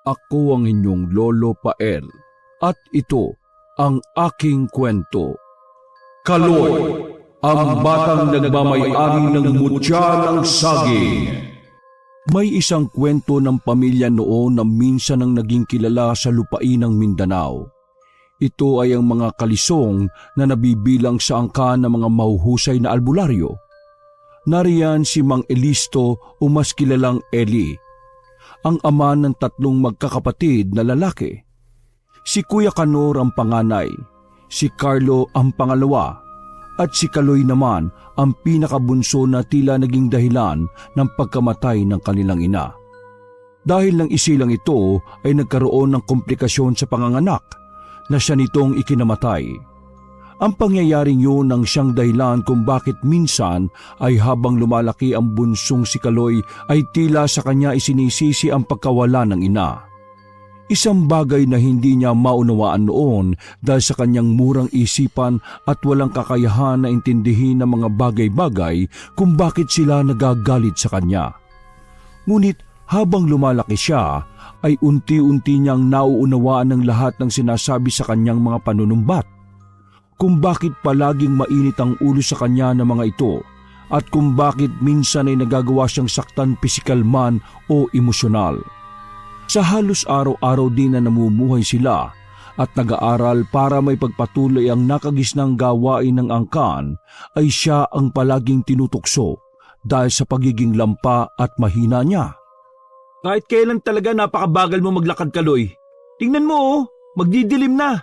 Ako ang inyong Lolo Pael at ito ang aking kwento. Kaloy, ang batang nagmamayari ng mutya ng saging. May isang kwento ng pamilya noon na minsan ang naging kilala sa lupain ng Mindanao. Ito ay ang mga kalisong na nabibilang sa angkan ng mga mahuhusay na albularyo. Nariyan si Mang Elisto o mas kilalang Eli, ang ama ng 3 magkakapatid na lalaki. Si Kuya Kanor ang panganay, si Carlo ang pangalawa, at si Kaloy naman ang pinakabunso na tila naging dahilan ng pagkamatay ng kanilang ina. Dahil ng isilang ito ay nagkaroon ng komplikasyon sa panganganak na siya nitong ikinamatay. Ang pangyayaring yun ang siyang dahilan kung bakit minsan ay habang lumalaki ang bunsong si Kaloy ay tila sa kanya isinisisi ang pagkawala ng ina. Isang bagay na hindi niya maunawaan noon dahil sa kanyang murang isipan at walang kakayahan na intindihin ang mga bagay-bagay kung bakit sila nagagalit sa kanya. Ngunit habang lumalaki siya, ay unti-unti niyang nauunawaan ng lahat ng sinasabi sa kanyang mga panunumbat. Kung bakit palaging mainit ang ulo sa kanya ng mga ito at kung bakit minsan ay nagagawa siyang saktan pisikal man o emosyonal. Sa halos araw-araw din na namumuhay sila at nag-aaral para may pagpatuloy ang nakagisnang gawain ng angkan, ay siya ang palaging tinutukso dahil sa pagiging lampa at mahina niya. Kahit kailan talaga napakabagal mo maglakad, Kaloy. Tingnan mo, magdidilim na.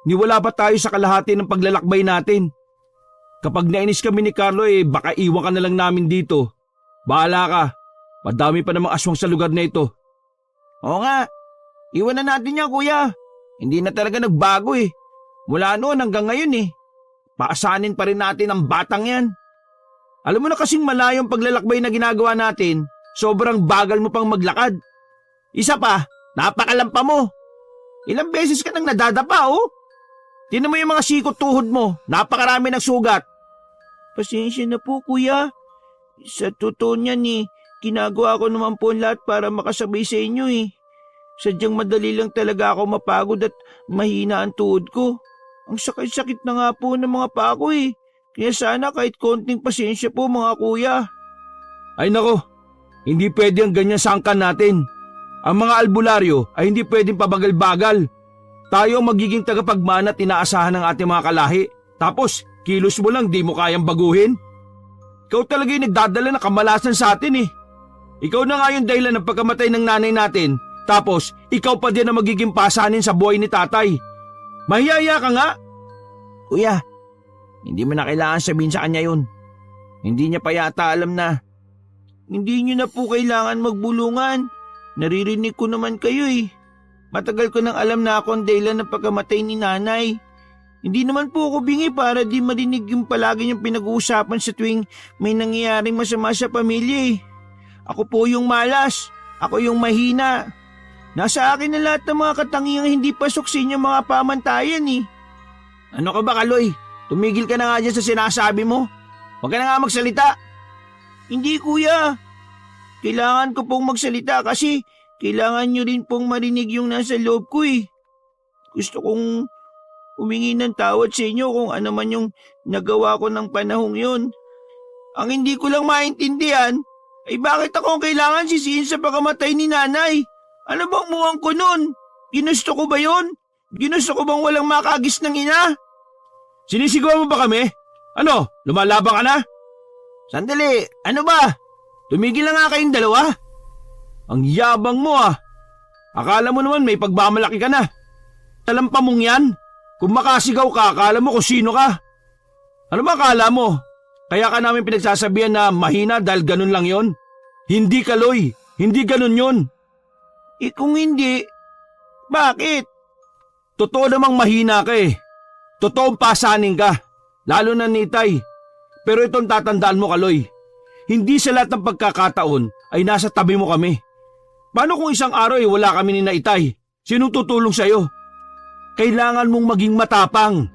Niwala pa tayo sa kalahati ng paglalakbay natin. Kapag nainis kami ni Carlo baka iwan ka na lang namin dito. Bahala ka, madami pa namang aswang sa lugar na ito. Oo nga, iwan na natin yan, kuya. Hindi na talaga nagbago Mula noon hanggang ngayon Paasanin pa rin natin ang batang yan. Alam mo na kasing malayong paglalakbay na ginagawa natin, sobrang bagal mo pang maglakad. Isa pa, napakalampa mo. Ilang beses ka nang nadadapa Tingnan mo yung mga sikot tuhod mo, napakarami ng sugat. Pasensya na po, kuya. Sa totoo niyan ginagawa ko naman po lahat para makasabay sa inyo Sadyang madali lang talaga ako mapagod at mahina ang tuhod ko. Ang sakit-sakit na nga po ng mga paa ko Kaya sana kahit konting pasensya po mga kuya. Ay nako, hindi pwede ang ganyan sa angkan natin. Ang mga albularyo ay hindi pwedeng pabagal-bagal. Tayo ang magiging tagapagmana at inaasahan ng ating mga kalahi. Tapos, kilos mo lang di mo kayang baguhin. Ikaw talaga yung nagdadala ng kamalasan sa atin Ikaw na nga yung dahilan ng pagkamatay ng nanay natin. Tapos, ikaw pa din ang magiging pasanin sa buhay ni tatay. Mahiyaya ka nga. Kuya, hindi mo na kailangan sabihin sa kanya yun. Hindi niya pa yata alam na. Hindi niyo na po kailangan magbulungan. Naririnig ko naman kayo Matagal ko nang alam na ako ang dahilan ng pagkamatay ni nanay. Hindi naman po ako bingi para di marinig yung palagi niyong pinag-uusapan sa tuwing may nangyayaring masama sa pamilya Ako po yung malas. Ako yung mahina. Nasa akin na lahat ng mga katangiang hindi pasok sa inyong mga pamantayan Ano ka ba, Kaloy? Tumigil ka na nga dyan sa sinasabi mo. Huwag ka na nga magsalita. Hindi, kuya. Kailangan ko pong magsalita kasi kailangan nyo rin pong marinig yung nasa loob ko Gusto kong humingi ng tawad sa inyo kung ano man yung nagawa ko ng panahong yun. Ang hindi ko lang maintindihan ay bakit ako kailangan sisihin sa pagkamatay ni nanay? Ano bang muwang ko nun? Ginusto ko ba yun? Ginusto ko bang walang makagis ng ina? Sinisigaw mo ba kami? Ano, lumalabang ka na? Sandali, ano ba? Tumigil na nga kayong dalawa. Ang yabang mo Akala mo naman may pagmamalaki ka na. Alam pa mong yan? Kung makasigaw ka, akala mo kung sino ka. Ano ba akala mo? Kaya ka namin pinagsasabihan na mahina dahil ganun lang yon? Hindi, Kaloy. Hindi ganun yon. Kung hindi, bakit? Totoo namang mahina ka Totoong pasanin ka. Lalo na ni Itay. Pero itong tatandaan mo, Kaloy. Hindi sa lahat ng pagkakataon ay nasa tabi mo kami. Paano kung isang araw wala kami ni Itay? Sinong tutulong sa'yo? Kailangan mong maging matapang,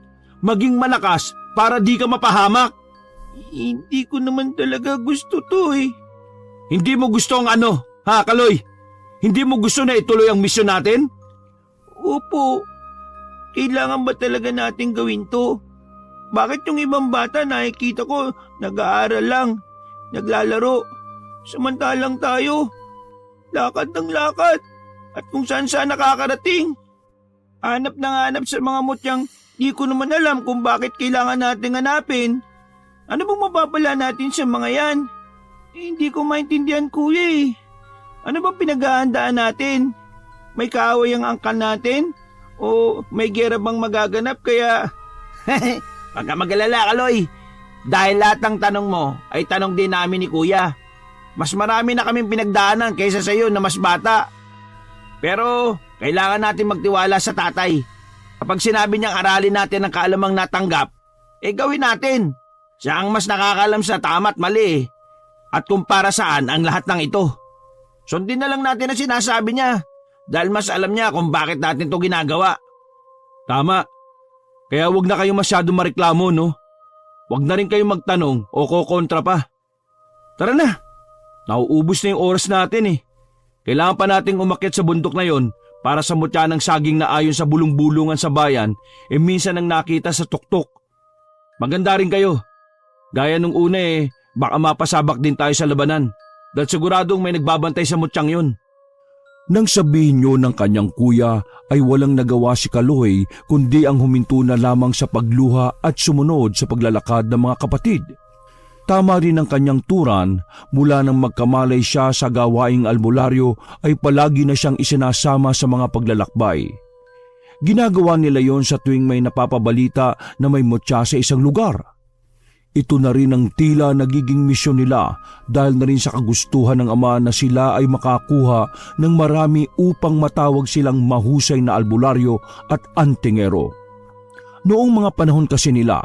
maging malakas para di ka mapahamak. Hindi ko naman talaga gusto to Hindi mo gusto ang ano, ha, Kaloy? Hindi mo gusto na ituloy ang misyon natin? Opo, kailangan ba talaga natin gawin to? Bakit yung ibang bata nakikita ko nag-aaral lang, naglalaro, samantalang tayo, lakad ng lakad at kung saan saan nakakarating. Hanap na hanap sa mga mutyang di ko naman alam kung bakit kailangan natin hanapin. Ano bang mapapala natin sa mga yan? Hindi ko maintindihan, kuya eh. Ano bang pinaghahandaan natin? May kaaway ang angkan natin? O may gera bang magaganap kaya... Huwag ka mag-alala, Kaloy. Dahil lahat ng tanong mo ay tanong din namin ni kuya. Mas marami na kaming pinagdaanan kaysa sa iyo na mas bata. Pero kailangan natin magtiwala sa tatay. Kapag sinabi niyang aralin natin ang kaalamang natanggap, gawin natin. Siya ang mas nakakalam sa tama at mali at kung para saan ang lahat ng ito. Sundin na lang natin ang sinasabi niya dahil mas alam niya kung bakit natin ito ginagawa. Tama. Kaya wag na kayong masyado mareklamo, no? Wag na rin kayong magtanong o kokontra pa. Tara na. Nauubos na yung oras natin eh. Kailangan pa nating umakyat sa bundok na yon para sa mutya ng saging na ayon sa bulong-bulungan sa bayan minsan ang nakita sa tuktok. Maganda rin kayo. Gaya nung una baka mapasabak din tayo sa labanan. Dahil siguradong may nagbabantay sa mutyang yun. Nang sabihin nyo ng kanyang kuya ay walang nagawa si Kaloy kundi ang huminto na lamang sa pagluha at sumunod sa paglalakad ng mga kapatid. Tama rin ang kanyang turan, mula nang magkamalay siya sa gawaing albularyo ay palagi na siyang isinasama sa mga paglalakbay. Ginagawa nila yon sa tuwing may napapabalita na may mutya sa isang lugar. Ito na rin ang tila nagiging misyon nila dahil na rin sa kagustuhan ng ama na sila ay makakuha ng marami upang matawag silang mahusay na albularyo at antingero. Noong mga panahon kasi nila,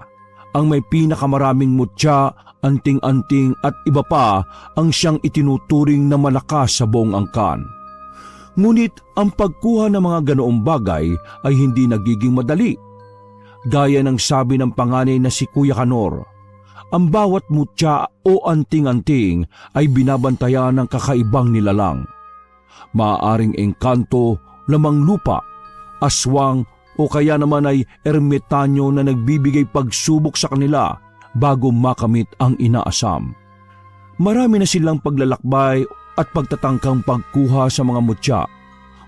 ang may pinakamaraming mutya, anting-anting at iba pa ang siyang itinuturing na malakas sa buong angkan. Ngunit ang pagkuha ng mga ganoong bagay ay hindi nagiging madali. Gaya ng sabi ng panganay na si Kuya Kanor, ang bawat mutya o anting-anting ay binabantayan ng kakaibang nilalang. Maaaring engkanto, lamang lupa, aswang o kaya naman ay ermitanyo na nagbibigay pagsubok sa kanila bago makamit ang inaasam. Marami na silang paglalakbay at pagtatangkang pagkuha sa mga mutya.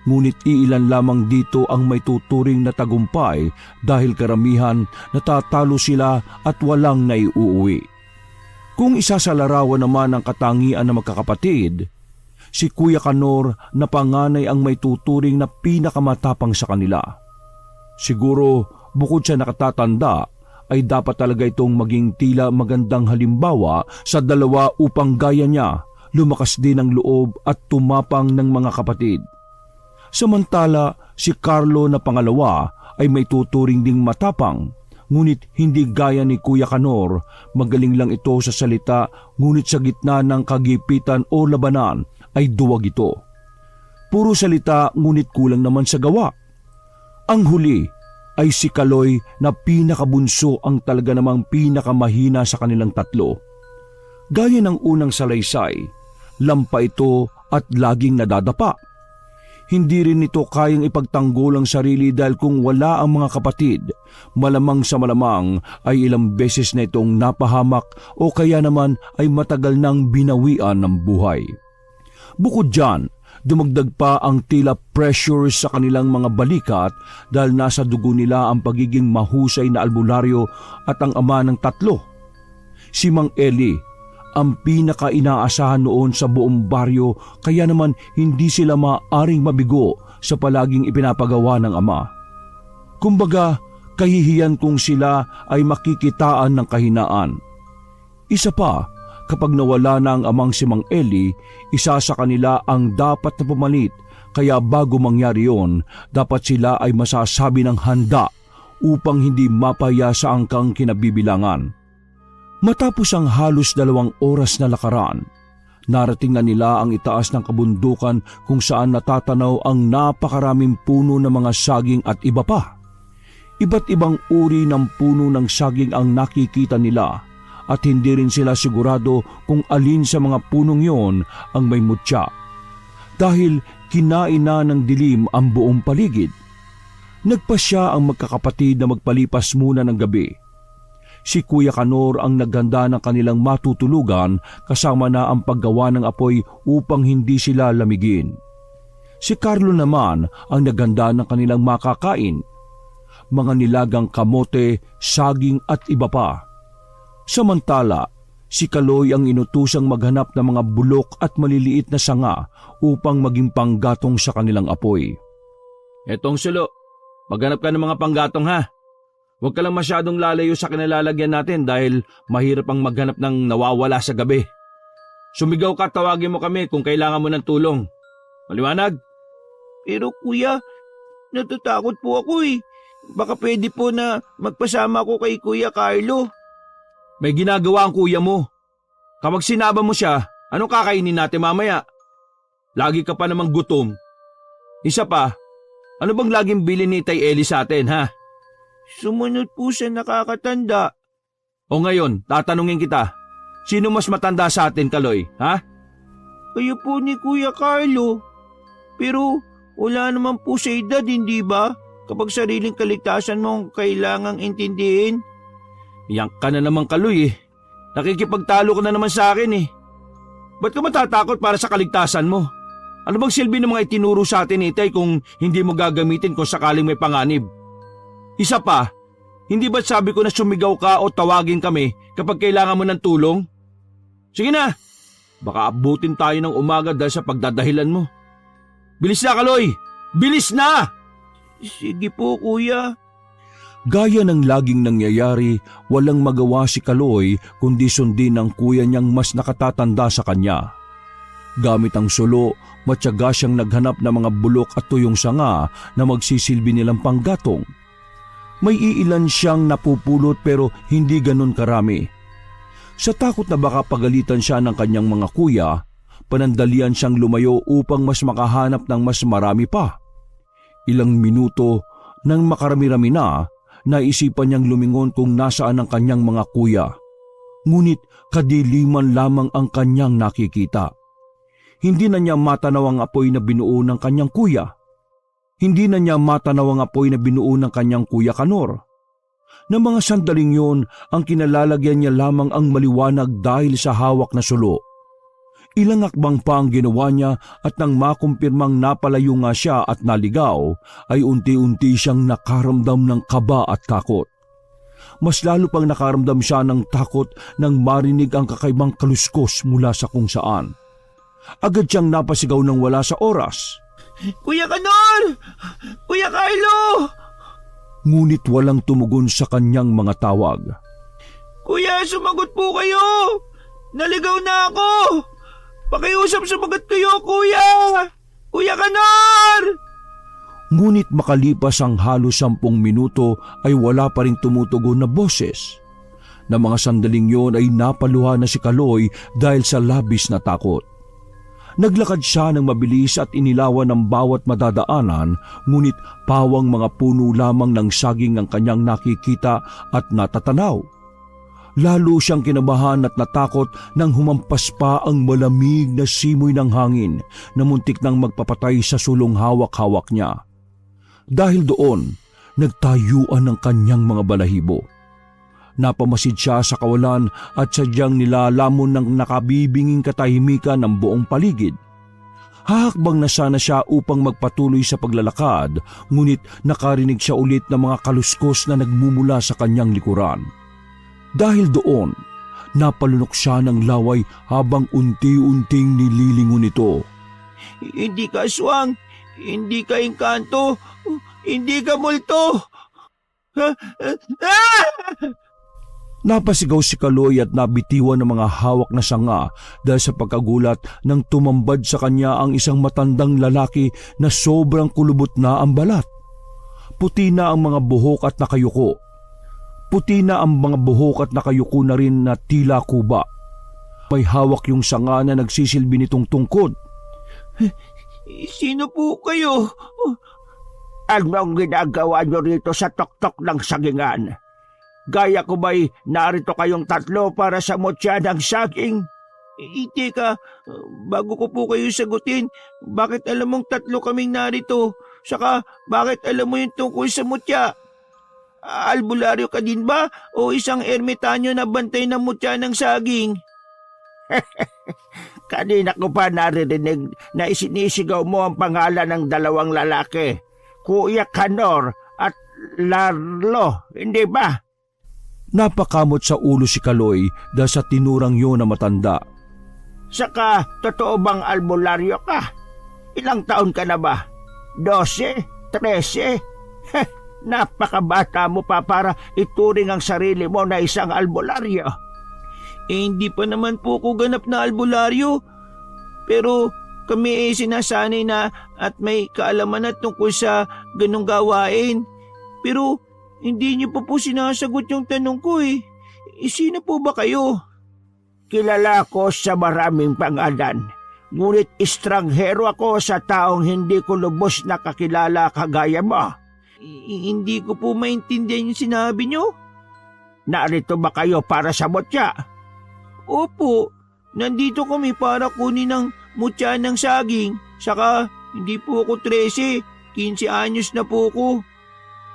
Ngunit iilan lamang dito ang may tuturing na tagumpay dahil karamihan natatalo sila at walang naiuuwi. Kung isasalarawan naman ang katangian ng magkakapatid, si Kuya Kanor na panganay ang may tuturing na pinakamatapang sa kanila. Siguro bukod sa nakatatanda ay dapat talaga itong maging tila magandang halimbawa sa dalawa upang gaya niya lumakas din ang loob at tumapang ng mga kapatid. Samantala, si Carlo na pangalawa ay may tuturing ding matapang, ngunit hindi gaya ni Kuya Kanor, magaling lang ito sa salita ngunit sa gitna ng kagipitan o labanan ay duwag ito. Puro salita ngunit kulang naman sa gawa. Ang huli ay si Kaloy na pinakabunso ang talaga namang pinakamahina sa kanilang tatlo. Gaya ng unang salaysay, lampa ito at laging nadadapa. Hindi rin ito kayang ipagtanggol ang sarili dahil kung wala ang mga kapatid, malamang sa malamang ay ilang beses na itong napahamak o kaya naman ay matagal nang binawian ng buhay. Bukod dyan, dumagdag pa ang tila pressure sa kanilang mga balikat dahil nasa dugo nila ang pagiging mahusay na albularyo at ang ama ng tatlo. Si Mang Eli, ang pinaka-inaasahan noon sa buong baryo kaya naman hindi sila maaring mabigo sa palaging ipinapagawa ng ama. Kumbaga, kahihiyan kung sila ay makikitaan ng kahinaan. Isa pa, kapag nawala na ang amang si Mang Eli, isa sa kanila ang dapat na pumalit kaya bago mangyari yon, dapat sila ay masasabi ng handa upang hindi mapaya sa angkang kinabibilangan. Matapos ang halos 2 oras na lakaran, narating na nila ang itaas ng kabundukan kung saan natatanaw ang napakaraming puno ng mga saging at iba pa. Iba't ibang uri ng puno ng saging ang nakikita nila at hindi rin sila sigurado kung alin sa mga punong yon ang may mutya. Dahil kinain na ng dilim ang buong paligid. Nagpasya ang magkakapatid na magpalipas muna ng gabi. Si Kuya Kanor ang naghanda ng kanilang matutulugan kasama na ang paggawa ng apoy upang hindi sila lamigin. Si Carlo naman ang naghanda ng kanilang makakain, mga nilagang kamote, saging at iba pa. Samantala, si Kaloy ang inutusang maghanap ng mga bulok at maliliit na sanga upang maging panggatong sa kanilang apoy. Etong Sulo, maghanap ka ng mga panggatong ha. Huwag ka lang masyadong lalayo sa kinalalagyan natin dahil mahirap ang maghanap ng nawawala sa gabi. Sumigaw ka, tawagin mo kami kung kailangan mo ng tulong. Maliwanag? Pero kuya, natatakot po ako eh. Baka pwede po na magpasama ko kay Kuya Carlo. May ginagawa ang kuya mo. Kapag sinaba mo siya, anong kakainin natin mamaya? Lagi ka pa namang gutom. Isa pa, ano bang laging bilin ni Tay Eli sa atin ha? Sumunod po sa nakakatanda. O ngayon, tatanungin kita, sino mas matanda sa atin, Kaloy, ha? Kayo po ni Kuya Carlo. Pero wala naman po sa edad, hindi ba? Kapag sariling kaligtasan mo ang kailangang intindihin. Yang ka na naman, Kaloy eh. Nakikipagtalo ka na naman sa akin eh. Ba't ka matatakot para sa kaligtasan mo? Ano bang silbi ng mga itinuro sa atin, Itay, kung hindi mo gagamitin kung sakaling may panganib? Isa pa, hindi ba't sabi ko na sumigaw ka o tawagin kami kapag kailangan mo ng tulong? Sige na, baka abutin tayo ng umaga dahil sa pagdadahilan mo. Bilis na, Kaloy! Bilis na! Sige po, kuya. Gaya ng laging nangyayari, walang magawa si Kaloy kundi sundin ng kuya niyang mas nakatatanda sa kanya. Gamit ang sulo, matyaga siyang naghanap ng mga bulok at tuyong sanga na magsisilbi nilang panggatong. May iilan siyang napupulot pero hindi ganun karami. Sa takot na baka pagalitan siya ng kanyang mga kuya, panandalian siyang lumayo upang mas makahanap ng mas marami pa. Ilang minuto nang makarami-rami na, naisipan niyang lumingon kung nasaan ang kanyang mga kuya. Ngunit kadiliman lamang ang kanyang nakikita. Hindi na niya matanaw ang apoy na binuo ng kanyang kuya. Hindi na niya matanaw ang apoy na binuo ng kanyang Kuya Kanor. Na mga sandaling yun, ang kinalalagyan niya lamang ang maliwanag dahil sa hawak na sulo. Ilang akbang pa ang ginawa niya at nang makumpirmang napalayo nga siya at naligaw, ay unti-unti siyang nakaramdam ng kaba at takot. Mas lalo pang nakaramdam siya ng takot nang marinig ang kakaibang kaluskos mula sa kung saan. Agad siyang napasigaw ng wala sa oras. Kuya Kanor! Kuya Carlo! Ngunit walang tumugon sa kanyang mga tawag. Kuya, sumagot po kayo! Naligaw na ako! Pakiusap sumagot kayo, kuya! Kuya Kanor! Ngunit makalipas ang halos 10 minuto ay wala pa rin tumutugon na boses. Na mga sandaling yon ay napaluha na si Kaloy dahil sa labis na takot. Naglakad siya ng mabilis at inilawan ng bawat madadaanan, ngunit pawang mga puno lamang ng saging ang kanyang nakikita at natatanaw. Lalo siyang kinabahan at natakot nang humampas pa ang malamig na simoy ng hangin na muntik nang magpapatay sa sulong hawak-hawak niya. Dahil doon, nagtayuan ang kanyang mga balahibo. Napamasid siya sa kawalan at sadyang nilalamon ng nakabibinging katahimikan ng buong paligid. Hahakbang na sana siya upang magpatuloy sa paglalakad, ngunit nakarinig siya ulit ng mga kaluskos na nagmumula sa kanyang likuran. Dahil doon, napalunok siya ng laway habang unti-unting nililingon ito. Hindi ka aswang, hindi ka engkanto, hindi ka multo. Napasigaw si Kaloy at nabitiwan ng mga hawak na sanga dahil sa pagkagulat nang tumambad sa kanya ang isang matandang lalaki na sobrang kulubot na ang balat. Puti na ang mga buhok at nakayuko. Puti na ang mga buhok at nakayuko na rin na tila kuba. May hawak yung sanga na nagsisilbi nitong tungkod. Sino po kayo? Anong ginagawa nyo rito sa tuktok ng sagingan? Gaya ko ba'y narito kayong tatlo para sa mutya ng saging? Teka, bago ko po kayo sagutin, bakit alam mong 3 kaming narito? Saka, bakit alam mo yung tungkol sa mutya? Albularyo ka din ba o isang ermitanyo na bantay ng mutya ng saging? Kanina ko pa naririnig na isinisigaw mo ang pangalan ng 2 lalaki, Kuya Kanor at Larlo, hindi ba? Napakamot sa ulo si Kaloy dahil sa tinurang yun na matanda. Saka, totoo bang albularyo ka? Ilang taon ka na ba? 12? 13? Heh, napakabata mo pa para ituring ang sarili mo na isang albularyo. Hindi pa naman po ko ganap na albularyo. Pero kami sinasanay na at may kaalaman na tungkol sa ganong gawain. Pero hindi niyo pa po sinasagot yung tanong ko eh. Sino po ba kayo? Kilala ko sa maraming pangalan, ngunit estranghero ako sa taong hindi ko lubos na kakilala kagaya mo. Hindi ko po maintindihan yung sinabi niyo. Narito ba kayo para sa mutya? Opo, nandito kami para kunin ng mutya ng saging. Saka hindi po ako 13, 15 anyos na po ko.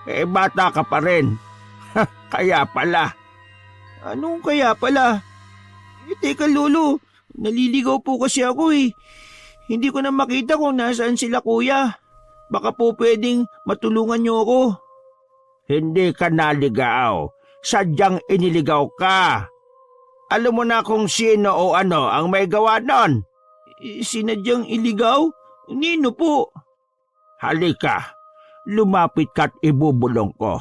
Bata ka pa rin. Kaya pala. Anong kaya pala? Teka lolo, naliligaw po kasi ako eh. Hindi ko na makita kung nasaan sila kuya. Baka po pwedeng matulungan niyo ako. Hindi ka naligaw. Sadyang iniligaw ka. Alam mo na kung sino o ano ang may gawa nun. Sinadyang iligaw? Nino po? Halika, lumapit ka't ibubulong ko.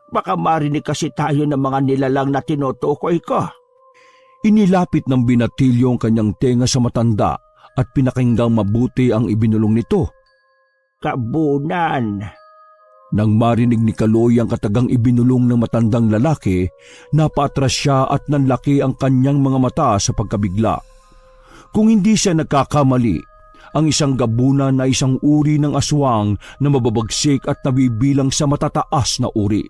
Baka marinig kasi tayo ng mga nilalang na tinutukoy ko. Inilapit ng binatilyo ang kanyang tenga sa matanda at pinakinggang mabuti ang ibinulong nito. Kabunan. Nang marinig ni Kaloy ang katagang ibinulong ng matandang lalaki, napaatras siya at nanlaki ang kanyang mga mata sa pagkabigla. Kung hindi siya nagkakamali, ang isang gabunan na isang uri ng aswang na mababagsik at nabibilang sa matataas na uri.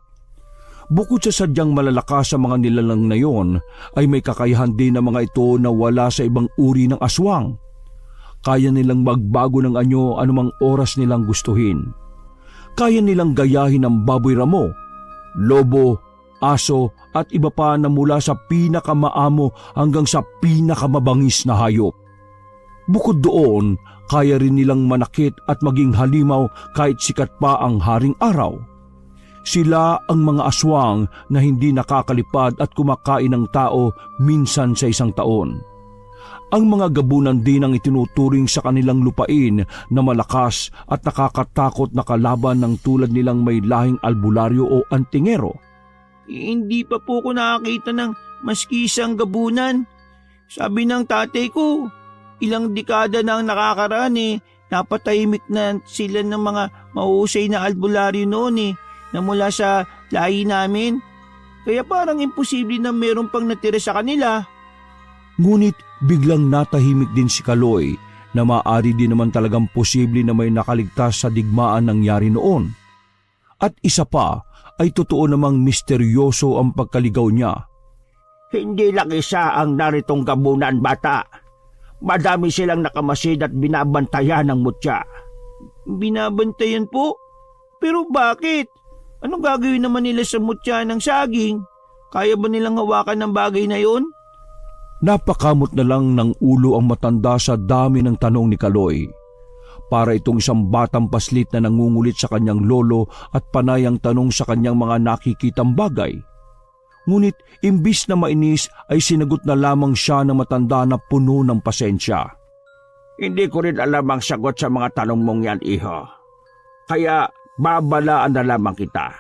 Bukod sa sadyang malalakas sa mga nilalang na yon, ay may kakayahan din ng mga ito na wala sa ibang uri ng aswang. Kaya nilang magbago ng anyo anumang oras nilang gustuhin. Kaya nilang gayahin ang baboy ramo, lobo, aso at iba pa na mula sa pinakamaamo hanggang sa pinakamabangis na hayop. Bukod doon, kaya rin nilang manakit at maging halimaw kahit sikat pa ang haring araw. Sila ang mga aswang na hindi nakakalipad at kumakain ng tao minsan sa isang taon. Ang mga gabunan din ang itinuturing sa kanilang lupain na malakas at nakakatakot na kalaban ng tulad nilang may lahing albularyo o antingero. Hindi pa po ko nakakita ng maski isang gabunan. Sabi ng tatay ko, ilang dekada na ang nakakaraan eh. Napatahimik na sila ng mga mahusay na albularyo noon eh, na mula sa lahi namin. Kaya parang imposible na meron pang natira sa kanila. Ngunit biglang natahimik din si Kaloy na maaari din naman talagang posible na may nakaligtas sa digmaan nangyari noon. At isa pa ay totoo namang misteryoso ang pagkaligaw niya. Hindi lang isa ang naritong gabunan, bata. Madami silang nakamasid at binabantayan ng mutya. Binabantayan po? Pero bakit? Anong gagawin naman nila sa mutya ng saging? Kaya ba nilang hawakan ng bagay na yon? Napakamot na lang ng ulo ang matanda sa dami ng tanong ni Kaloy. Para itong isang batang paslit na nangungulit sa kanyang lolo at panayang tanong sa kanyang mga nakikitang bagay. Ngunit imbis na mainis ay sinagot na lamang siya ng matanda na puno ng pasensya. Hindi ko rin alam ang sagot sa mga tanong mong yan, iho. Kaya babalaan na lamang kita.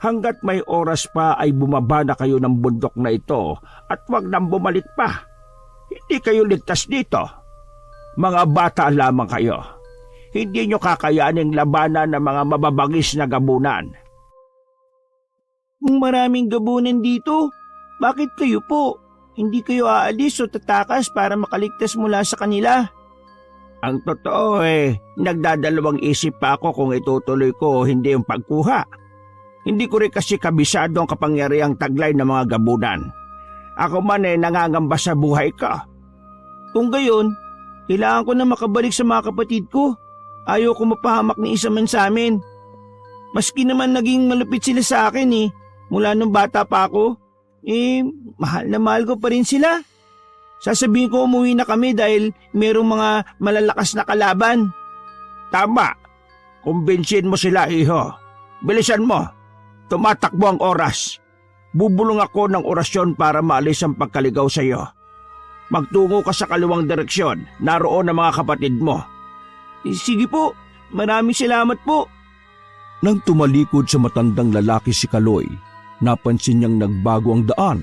Hanggat may oras pa ay bumaba na kayo ng bundok na ito at wag nang bumalik pa. Hindi kayo ligtas dito. Mga bata lamang kayo. Hindi nyo kakayaning labanan ng mga mababangis na gabunan. Kung maraming gabunan dito, bakit kayo po? Hindi kayo aalis o tatakas para makaligtas mula sa kanila? Ang totoo nagdadalawang isip pa ako kung itutuloy ko o hindi yung pagkuha. Hindi ko rin kasi kabisado ang kapangyarihang taglay ng mga gabunan. Ako man nangangamba sa buhay ko. Kung gayon, kailangan ko na makabalik sa mga kapatid ko. Ayaw ko mapahamak ni isa man sa amin. Maski naman naging malupit sila sa akin mula nung bata pa ako, mahal na mahal ko pa rin sila. Sasabihin ko umuwi na kami dahil merong mga malalakas na kalaban. Tama. Kumbinsin mo sila, iho. Bilisan mo. Tumatakbo ang oras. Bubulong ako ng orasyon para maalis ang pagkaligaw sa iyo. Magtungo ka sa kaliwang direksyon. Naroon ang mga kapatid mo. Sige po, maraming salamat po. Nang tumalikod sa matandang lalaki si Kaloy, napansin niyang nagbago ang daan.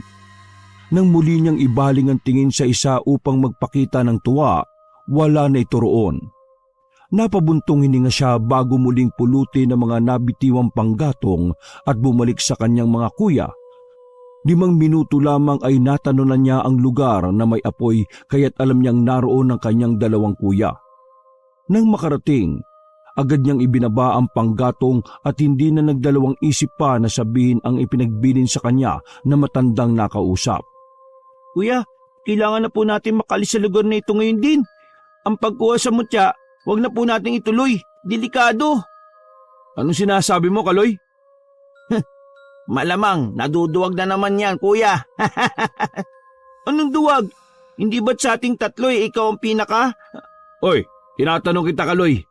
Nang muli niyang ibaling ang tingin sa isa upang magpakita ng tuwa, wala na ito roon. Napabuntong hininga siya bago muling pulutin ng mga nabitiwang panggatong at bumalik sa kanyang mga kuya. 5 minuto lamang ay natanunan niya ang lugar na may apoy kaya't alam niyang naroon ang kanyang 2 kuya. Nang makarating, agad niyang ibinaba ang panggatong at hindi na nagdalawang isip pa na sabihin ang ipinagbilin sa kanya na matandang nakausap. Kuya, kailangan na po natin makalis sa lugar na ito ngayon din. Ang pagkuha sa mutya, wag na po natin ituloy. Delikado. Anong sinasabi mo, Kaloy? Malamang, naduduwag na naman yan, kuya. Anong duwag? Hindi ba't sa ating 3 ikaw ang pinaka? Oy, tinatanong kita, Kaloy.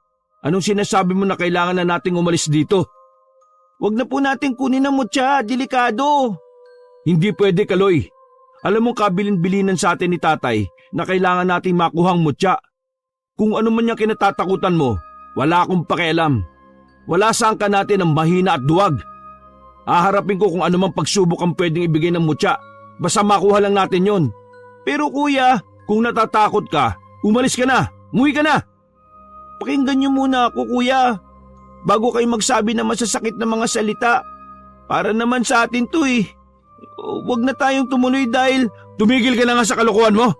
Anong sinasabi mo na kailangan na nating umalis dito? Wag na po natin kunin ang mutya, delikado. Hindi pwede, Kaloy. Alam mong kabilin-bilinan sa atin ni tatay na kailangan nating makuhang mutya. Kung ano man yung kinatatakutan mo, wala akong pakialam. Wala sangka natin ang mahina at duwag. Haharapin ko kung ano mang pagsubok ang pwedeng ibigay ng mutya. Basta makuha lang natin yon. Pero kuya, kung natatakot ka, umalis ka na. Umuwi ka na. Pakinggan niyo muna ako, kuya. Bago kayo magsabi na masasakit na mga salita. Para naman sa atin to Huwag na tayong tumuloy dahil... Tumigil ka na nga sa kalokohan mo.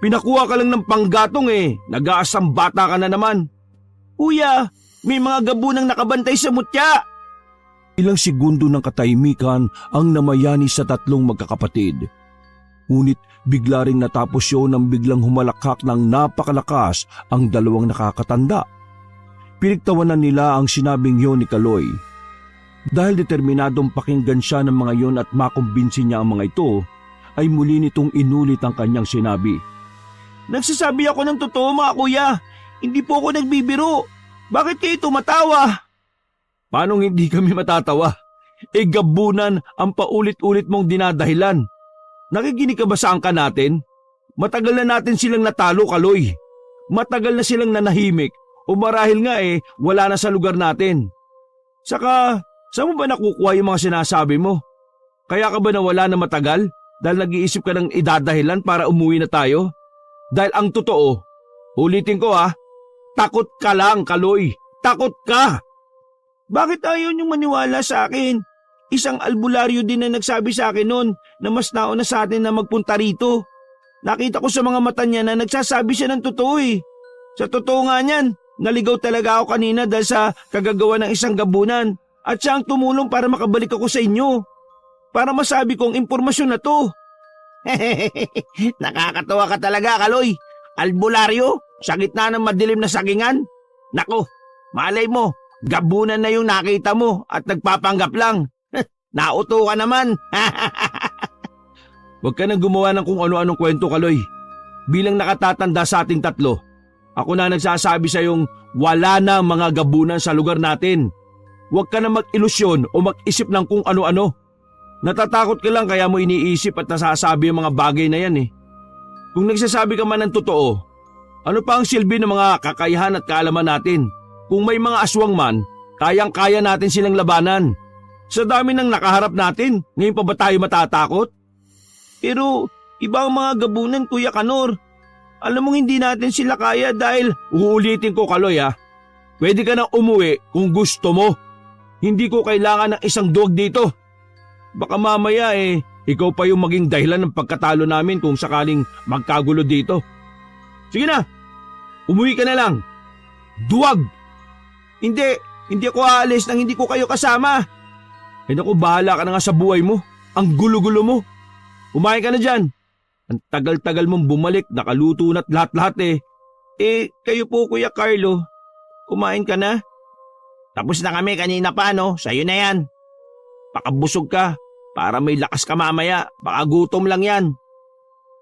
Pinakuha ka lang ng panggatong Nag-aasang bata ka na naman. Kuya, may mga gabunang nakabantay sa mutya. Ilang segundo ng katahimikan ang namayani sa 3 magkakapatid. Ngunit bigla ring natapos yun nang biglang humalakhak ng napakalakas ang 2 nakakatanda. Pinagtawanan nila ang sinabing yun ni Kaloy. Dahil determinadong pakinggan siya ng mga yon at makumbinsi niya ang mga ito, ay muli nitong inulit ang kanyang sinabi. Nagsasabi ako ng totoo, mga kuya. Hindi po ako nagbibiro. Bakit kayo tumatawa? Paano hindi kami matatawa? Gabunan ang paulit-ulit mong dinadahilan. Nakikinig ka ba sa angka natin? Matagal na natin silang natalo, Kaloy. Matagal na silang nanahimik o marahil nga wala na sa lugar natin. Saka, saan mo ba nakukuha yung mga sinasabi mo? Kaya ka ba nawala na matagal dahil nag-iisip ka ng idadahilan para umuwi na tayo? Dahil ang totoo, ulitin ko takot ka lang, Kaloy. Takot ka! Bakit ayaw niyong maniwala sa akin? Isang albularyo din na nagsabi sa akin noon na mas nauna sa atin na magpunta rito. Nakita ko sa mga mata niya na nagsasabi siya ng totoo Sa totoo nga niyan, naligaw talaga ako kanina dahil sa kagagawa ng isang gabunan at siya ang tumulong para makabalik ako sa inyo. Para masabi kong impormasyon na to. Nakakatawa ka talaga, Kaloy. Albularyo, sa gitna ng madilim na sagingan. Nako, malay mo, gabunan na yung nakita mo at nagpapanggap lang. Nauto ka naman. Huwag ka nang gumawa ng kung ano-anong kwento, Kaloy. Bilang nakatatanda sa ating 3, ako na nagsasabi sa yung wala na mga gabunan sa lugar natin. Huwag ka na mag-ilusyon o mag-isip ng kung ano-ano. Natatakot ka lang kaya mo iniisip at nasasabi ang mga bagay na yan Kung nagsasabi ka man ng totoo, ano pa ang silbi ng mga kakayahan at kaalaman natin? Kung may mga aswang man, kayang-kaya natin silang labanan. Sa dami ng nakaharap natin, ngayon pa ba tayo matatakot? Pero iba ang mga gabunan, Kuya Kanor. Alam mong hindi natin sila kaya dahil... Uulitin ko, Kaloy Pwede ka nang umuwi kung gusto mo. Hindi ko kailangan ng isang duwag dito. Baka mamaya ikaw pa yung maging dahilan ng pagkatalo namin kung sakaling magkagulo dito. Sige na, umuwi ka na lang. Duwag! Hindi ako aalis nang hindi ko kayo kasama. Naku, bahala ka na nga sa buhay mo. Ang gulo-gulo mo. Kumain ka na dyan. Ang tagal-tagal mong bumalik, nakaluto na't lahat-lahat eh. Kayo po Kuya Carlo, kumain ka na? Tapos na kami kanina pa no, sa'yo na yan. Pakabusog ka, para may lakas ka mamaya, baka gutom lang yan.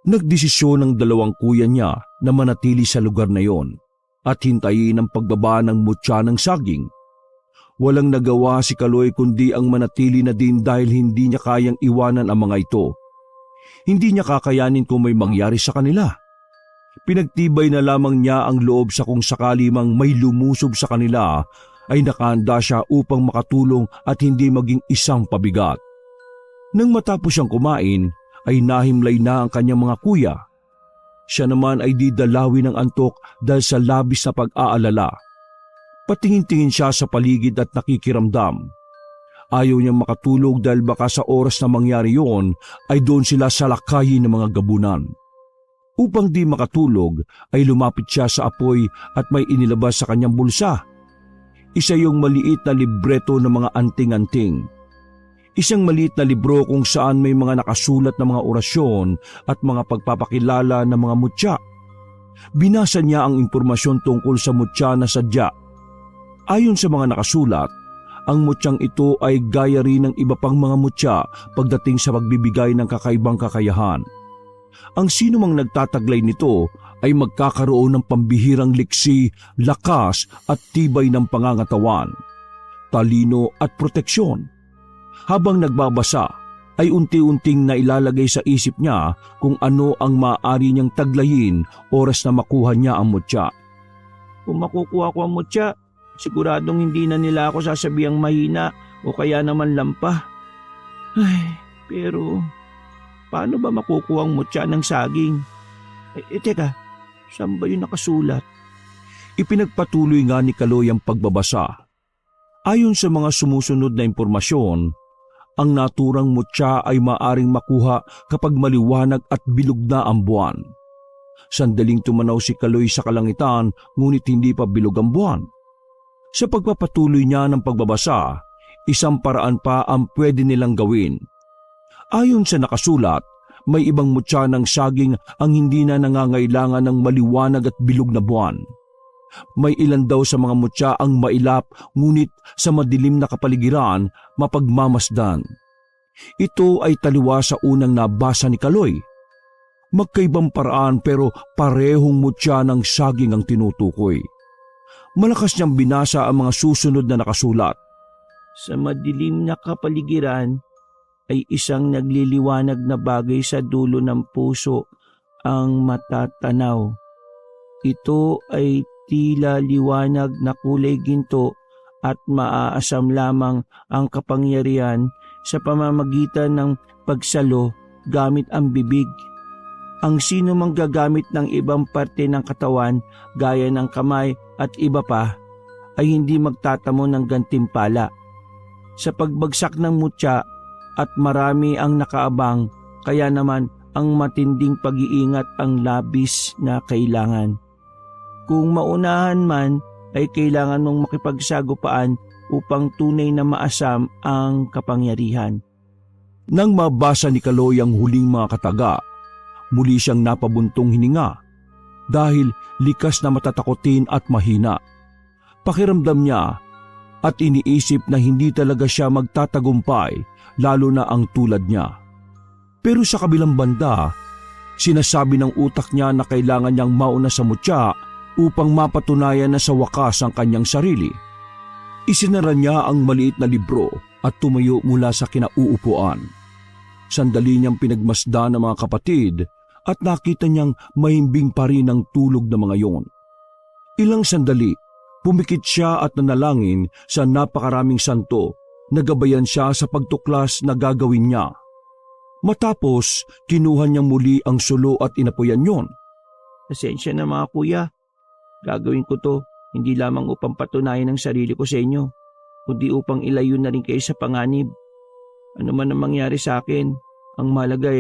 Nagdesisyon ng dalawang kuya niya na manatili sa lugar na yon at hintayin ang pagbaba ng mutya ng saging. Walang nagawa si Kaloy kundi ang manatili na din dahil hindi niya kayang iwanan ang mga ito. Hindi niya kakayanin kung may mangyari sa kanila. Pinagtibay na lamang niya ang loob sa kung sakali mang may lumusob sa kanila ay nakahanda siya upang makatulong at hindi maging isang pabigat. Nang matapos siyang kumain ay nahimlay na ang kanyang mga kuya. Siya naman ay di dalawin ng antok dahil sa labis na pag-aalala. Patingin-tingin siya sa paligid at nakikiramdam. Ayaw niyang makatulog dahil baka sa oras na mangyari yon ay doon sila salakayin ng mga gabunan. Upang di makatulog ay lumapit siya sa apoy at may inilabas sa kanyang bulsa. Isa yung maliit na libreto ng mga anting-anting. Isang maliit na libro kung saan may mga nakasulat na mga orasyon at mga pagpapakilala ng mga mutya. Binasa niya ang impormasyon tungkol sa mutya na sadya. Ayon sa mga nakasulat, ang mutyang ito ay gaya rin ng iba pang mga mutya pagdating sa pagbibigay ng kakaibang kakayahan. Ang sino mang nagtataglay nito ay magkakaroon ng pambihirang liksi, lakas at tibay ng pangangatawan, talino at proteksyon. Habang nagbabasa, ay unti-unting nailalagay sa isip niya kung ano ang maaari niyang taglayin oras na makuha niya ang mutya. Kung makukuha ko ang mutya, siguradong hindi na nila ako sasabihang mahina o kaya naman lampa. Pero paano ba makukuha ang mutya ng saging? Teka, saan ba yun nakasulat? Ipinagpatuloy nga ni Kaloy ang pagbabasa. Ayon sa mga sumusunod na impormasyon, ang naturang mutya ay maaring makuha kapag maliwanag at bilog na ang buwan. Sandaling tumanaw si Kaloy sa kalangitan ngunit hindi pa bilog ang buwan. Sa pagpapatuloy niya ng pagbabasa, isang paraan pa ang pwede nilang gawin. Ayon sa nakasulat, may ibang mutya ng saging ang hindi na nangangailangan ng maliwanag at bilog na buwan. May ilan daw sa mga mutya ang mailap ngunit sa madilim na kapaligiran mapagmamasdan. Ito ay taliwa sa unang nabasa ni Kaloy. Magkaibang paraan pero parehong mutya ng saging ang tinutukoy. Malakas niyang binasa ang mga susunod na nakasulat. Sa madilim na kapaligiran ay isang nagliliwanag na bagay sa dulo ng puso ang matatanaw. Ito ay tila liwanag na kulay ginto at maaasam lamang ang kapangyarihan sa pamamagitan ng pagsalo gamit ang bibig. Ang sino mang gagamit ng ibang parte ng katawan gaya ng kamay at iba pa ay hindi magtatamo ng gantimpala. Sa pagbagsak ng mutya at marami ang nakaabang, kaya naman ang matinding pag-iingat ang labis na kailangan. Kung maunahan man ay kailangan mong makipagsagupaan upang tunay na maasam ang kapangyarihan. Nang mabasa ni Kaloy ang huling mga kataga, muli siyang napabuntong hininga dahil likas na matatakotin at mahina. Pakiramdam niya at iniisip na hindi talaga siya magtatagumpay lalo na ang tulad niya. Pero sa kabilang banda, sinasabi ng utak niya na kailangan niyang mauna sa mutya upang mapatunayan na sa wakas ang kanyang sarili. Isinara niya ang maliit na libro at tumayo mula sa kinauupuan. Sandali niyang pinagmasdan ng mga kapatid at nakita niyang mahimbing pa rin ang tulog ng mga yon. Ilang sandali, pumikit siya at nanalangin sa napakaraming santo. Nagabayan siya sa pagtuklas na gagawin niya. Matapos, kinuha niyang muli ang sulo at inapoyan yon. Pasensya na mga kuya. Gagawin ko to hindi lamang upang patunayan ang sarili ko sa inyo, kundi upang ilayo na rin kayo sa panganib. Ano man ang mangyari sa akin, ang mahalaga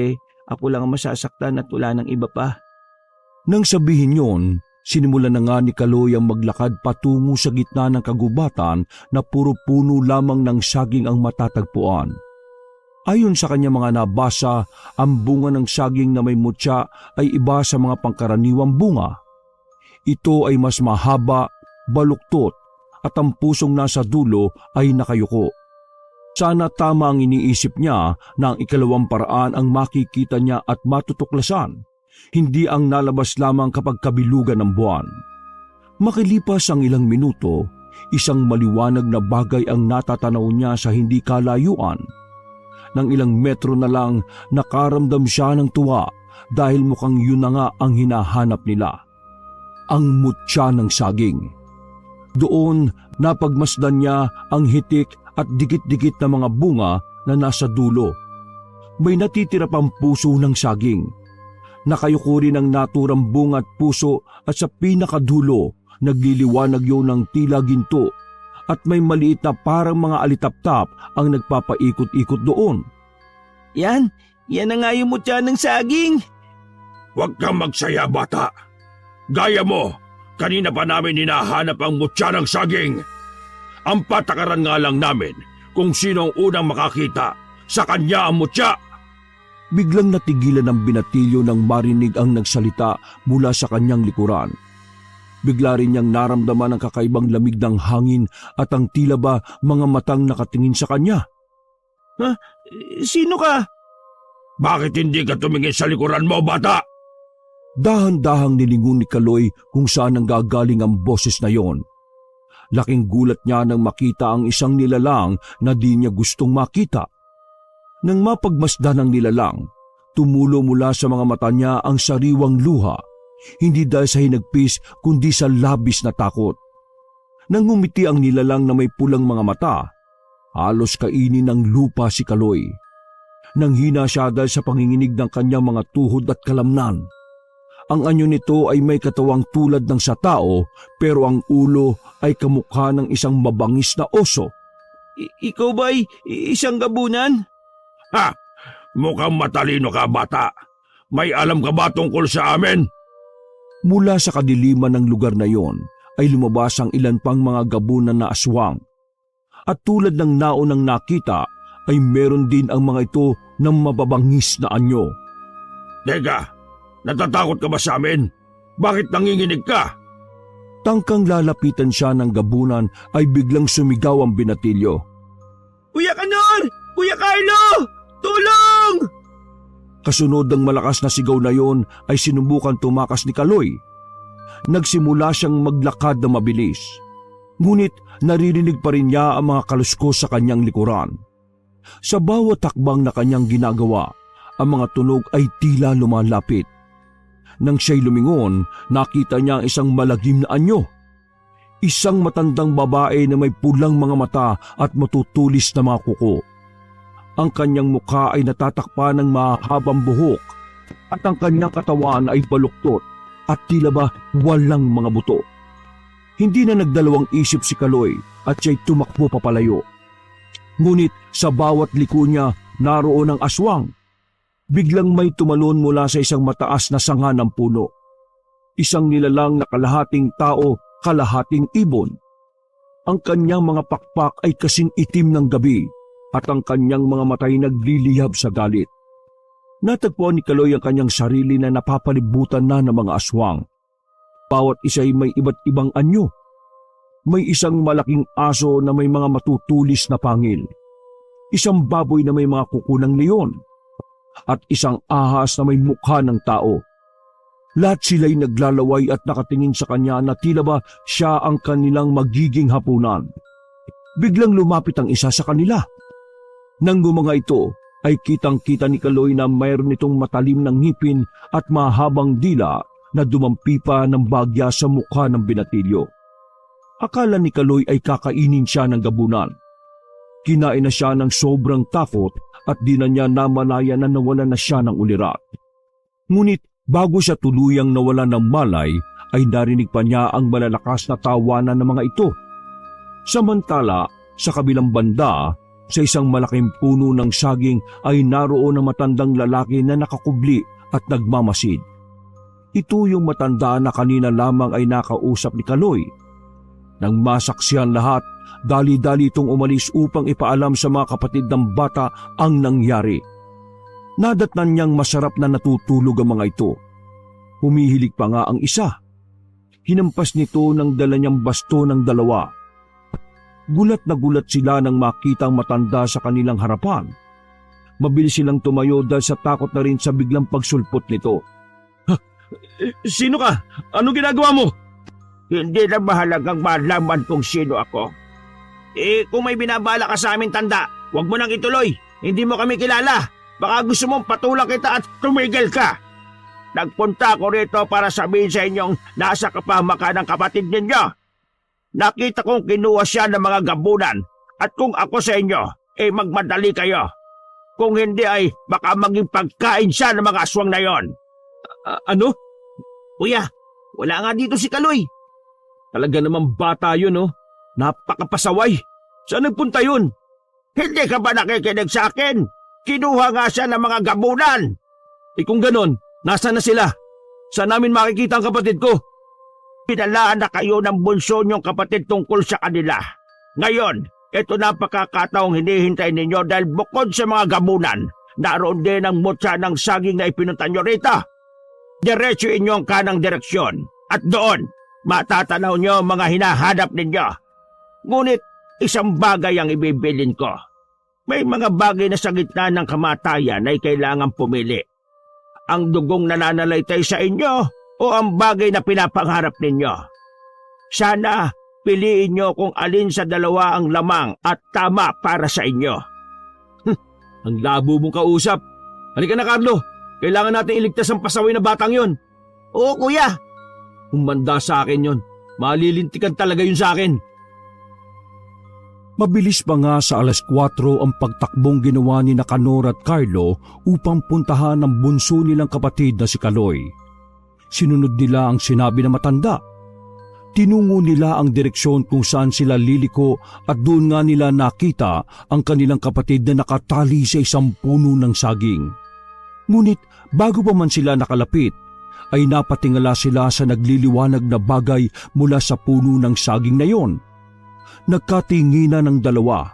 ako lang ang masasaktan at wala ng iba pa. Nang sabihin yon, sinimulan na nga ni Kaloy ang maglakad patungo sa gitna ng kagubatan na puro puno lamang ng saging ang matatagpuan. Ayon sa kanya mga nabasa, ang bunga ng saging na may mutya ay iba sa mga pangkaraniwang bunga. Ito ay mas mahaba, baluktot, at ang pusong nasa dulo ay nakayuko. Sana tama ang iniisip niya na ang ikalawang paraan ang makikita niya at matutuklasan, hindi ang nalabas lamang kapag kabilugan ng buwan. Makilipas ang ilang minuto, isang maliwanag na bagay ang natatanaw niya sa hindi kalayuan. Nang ilang metro na lang, nakaramdam siya ng tuwa dahil mukhang yun na nga ang hinahanap nila. Ang mutya ng saging. Doon, napagmasdan niya ang hitik at dikit-dikit na mga bunga na nasa dulo. May natitira pang puso ng saging. Nakayuko rin ang naturang bunga at puso at sa pinakadulo, nagliliwanag yun ng tila ginto at may maliit na parang mga alitap-tap ang nagpapaikot-ikot doon. Yan na nga yung mutya ng saging. Huwag kang magsaya, bata. Gaya mo, kanina pa namin hinahanap ang mutya ng saging. Ang patakaran nga lang namin kung sino ang unang makakita, sa kanya ang mutya. Biglang natigilan ng binatilyo nang marinig ang nagsalita mula sa kanyang likuran. Bigla rin niyang naramdaman ang kakaibang lamig ng hangin at ang tila ba mga matang nakatingin sa kanya. Sino ka? Bakit hindi ka tumingin sa likuran mo, bata? Dahan-dahang nilingon ni Kaloy kung saan ang gagaling ang boses na yon. Laking gulat niya nang makita ang isang nilalang na di niya gustong makita. Nang mapagmasdan ng nilalang, tumulo mula sa mga mata niya ang sariwang luha, hindi dahil sa hinagpis kundi sa labis na takot. Nang ngumiti ang nilalang na may pulang mga mata, halos kainin ng lupa si Kaloy. Nanghina siya dahil sa panginginig ng kanyang mga tuhod at kalamnan. Ang anyo nito ay may katawang tulad ng sa tao pero ang ulo ay kamukha ng isang mabangis na oso. Ikaw ba'y isang gabunan? Ha! Mukhang matalino ka, bata. May alam ka ba tungkol sa amin? Mula sa kadiliman ng lugar na yon ay lumabas ang ilan pang mga gabunan na aswang. At tulad ng naunang nakita ay meron din ang mga ito ng mababangis na anyo. Teka, natatakot ka ba sa amin? Bakit nanginginig ka? Tangkang lalapitan siya ng gabunan ay biglang sumigaw ang binatilyo. Kuya Kanor! Kuya Carlo! Tulong! Kasunod ng malakas na sigaw na yon ay sinubukan tumakas ni Kaloy. Nagsimula siyang maglakad na mabilis. Ngunit naririnig pa rin niya ang mga kaluskos sa kanyang likuran. Sa bawat takbang na kanyang ginagawa, ang mga tunog ay tila lumalapit. Nang siya'y lumingon, nakita niya ang isang malagim na anyo. Isang matandang babae na may pulang mga mata at matutulis na mga kuko. Ang kanyang mukha ay natatakpan ng mahabang buhok at ang kanyang katawan ay baluktot at tila ba walang mga buto. Hindi na nagdalawang isip si Kaloy at siya'y tumakbo papalayo. Ngunit sa bawat liko niya naroon ang aswang. Biglang may tumalon mula sa isang mataas na sanga ng puno. Isang nilalang na kalahating tao, kalahating ibon. Ang kanyang mga pakpak ay kasing itim ng gabi at ang kanyang mga matay nagliliyab sa galit. Natagpuan ni Kaloy ang kanyang sarili na napapalibutan na ng mga aswang. Bawat isa ay may iba't ibang anyo. May isang malaking aso na may mga matutulis na pangil. Isang baboy na may mga kuko ng leon. At isang ahas na may mukha ng tao. Lahat sila'y naglalaway at nakatingin sa kanya na tila ba siya ang kanilang magiging hapunan. Biglang lumapit ang isa sa kanila. Nang gumanga ito, ay kitang-kita ni Kaloy na mayroon itong matalim ng ngipin at mahabang dila na dumampi pa ng bagya sa mukha ng binatilyo. Akala ni Kaloy ay kakainin siya ng gabunan. Kinain na siya ng sobrang takot at di na niya namalaya na nawala na siya ng ulirat. Ngunit bago siya tuluyang nawala ng malay, ay narinig pa niya ang malalakas na tawanan ng mga ito. Samantala, sa kabilang banda, sa isang malaking puno ng saging ay naroon ang matandang lalaki na nakakubli at nagmamasid. Ito yung matanda na kanina lamang ay nakausap ni Kaloy. Nang masaksihan lahat, dali-dali itong umalis upang ipaalam sa mga kapatid ng bata ang nangyari. Nadatnan niyang masarap na natutulog ang mga ito. Humihilig pa nga ang isa. Hinampas nito ng dala niyang basto ng dalawa. Gulat na gulat sila nang makita ang matanda sa kanilang harapan. Mabilis silang tumayo dahil sa takot na rin sa biglang pagsulpot nito. Sino ka? Anong ginagawa mo? Hindi na mahalagang malaman kung sino ako. Kung may binabala ka sa aming tanda, huwag mo nang ituloy. Hindi mo kami kilala. Baka gusto mong patulang kita at tumigil ka. Nagpunta ako rito para sabihin sa inyong nasa kapahamakan ng kapatid ninyo. Nakita kong kinuha siya ng mga gabunan at kung ako sa inyo, magmadali kayo. Kung hindi ay baka maging pagkain siya ng mga aswang na yon. Ano? Kuya, wala nga dito si Kaloy. Talaga namang bata yun, oh. Napakapasaway. Saan nagpunta yun? Hindi ka ba nakikinig sa akin? Kinuha nga siya ng mga gabunan. Kung ganon, nasaan na sila? Saan namin makikita ang kapatid ko? Pinalaan na kayo ng bunso niyong kapatid tungkol sa kanila. Ngayon, ito na ang pagkakataong hinihintay ninyo dahil bukod sa mga gabunan, naroon din ang mutya ng saging na ipinunta nyo rito. Diretso inyong kanang direksyon at doon, matatanaw nyo ang mga hinahanap ninyo. Ngunit, isang bagay ang ibibilin ko. May mga bagay na sa gitna ng kamatayan ay kailangan pumili. Ang dugong nananalaytay sa inyo o ang bagay na pinapangarap ninyo. Sana piliin nyo kung alin sa dalawa ang lamang at tama para sa inyo. Ang labo mong kausap. Halika na, Carlo. Kailangan natin iligtas ang pasaway na batang yon. Oo, kuya. Humanda sa akin yon. Malilintikan talaga yun sa akin. Mabilis pa nga sa 4:00 ang pagtakbong ginawa ni Canor at Carlo upang puntahan ang bunso nilang kapatid na si Kaloy. Sinunod nila ang sinabi ng matanda. Tinungo nila ang direksyon kung saan sila liliko at doon nga nila nakita ang kanilang kapatid na nakatali sa isang puno ng saging. Ngunit bago pa man sila nakalapit, ay napatingala sila sa nagliliwanag na bagay mula sa puno ng saging na yon. Nagkatinginan ng dalawa.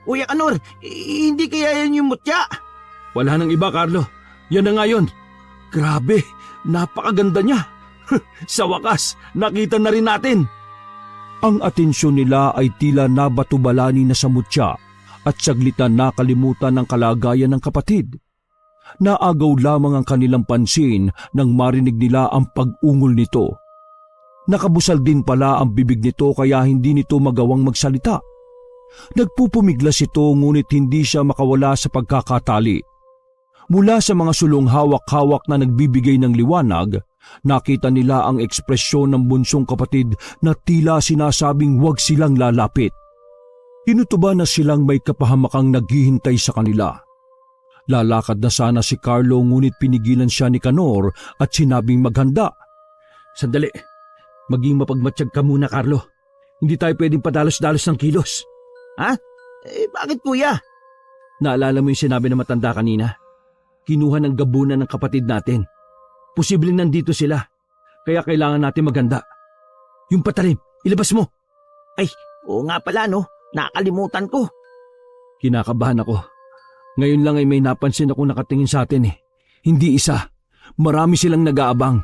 Kuya Kanor, hindi kaya yan yung mutya? Wala nang iba, Carlo. Yan na nga yun. Grabe, napakaganda niya. Sa wakas, nakita na rin natin. Ang atensyon nila ay tila nabatubalani na sa mutya at saglitan nakalimutan ng kalagayan ng kapatid. Naagaw lamang ang kanilang pansin nang marinig nila ang pag-ungol nito. Nakabusal din pala ang bibig nito kaya hindi nito magawang magsalita. Nagpupumiglas ito ngunit hindi siya makawala sa pagkakatali. Mula sa mga sulong hawak-hawak na nagbibigay ng liwanag, nakita nila ang ekspresyon ng bunsong kapatid na tila sinasabing huwag silang lalapit. Inutuban na silang may kapahamakang naghihintay sa kanila. Lalakad na sana si Carlo ngunit pinigilan siya ni Canor at sinabing maghanda. Sandali, maging mapagmatsyag ka muna, Carlo. Hindi tayo pwedeng padalos-dalos ng kilos. Ha? Bakit kuya? Naalala mo yung sinabi ng matanda kanina? Kinuha ng gabunan ng kapatid natin. Posibleng nandito sila, kaya kailangan natin maghanda. Yung patalim, ilabas mo. Ay, oo nga pala no, nakalimutan ko. Kinakabahan ako. Ngayon lang ay may napansin akong nakatingin sa atin eh. Hindi isa, marami silang nag-aabang.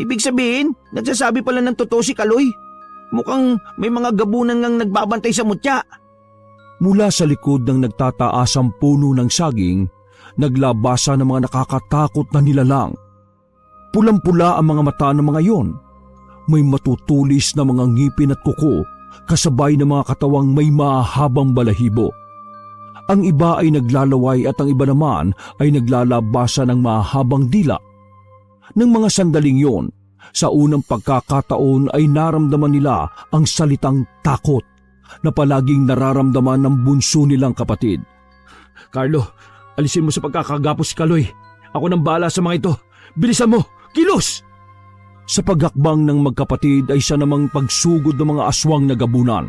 Ibig sabihin, nagsasabi pala ng totoo si Kaloy. Mukhang may mga gabunan ngang nagbabantay sa mutya. Mula sa likod ng nagtataasang puno ng saging, naglabasa ng mga nakakatakot na nilalang. Pulang-pula ang mga mata ng mga iyon. May matutulis na mga ngipin at kuko, kasabay ng mga katawang may mahabang balahibo. Ang iba ay naglalaway at ang iba naman ay naglalabasa ng mahabang dila. Nang mga sandaling yon, sa unang pagkakataon ay naramdaman nila ang salitang takot na palaging nararamdaman ng bunso nilang kapatid. Carlo, alisin mo sa pagkakagapos si Kaloy. Ako nang bahala sa mga ito. Bilisan mo! Kilos! Sa paghakbang ng magkapatid ay siya namang pagsugod ng mga aswang na gabunan.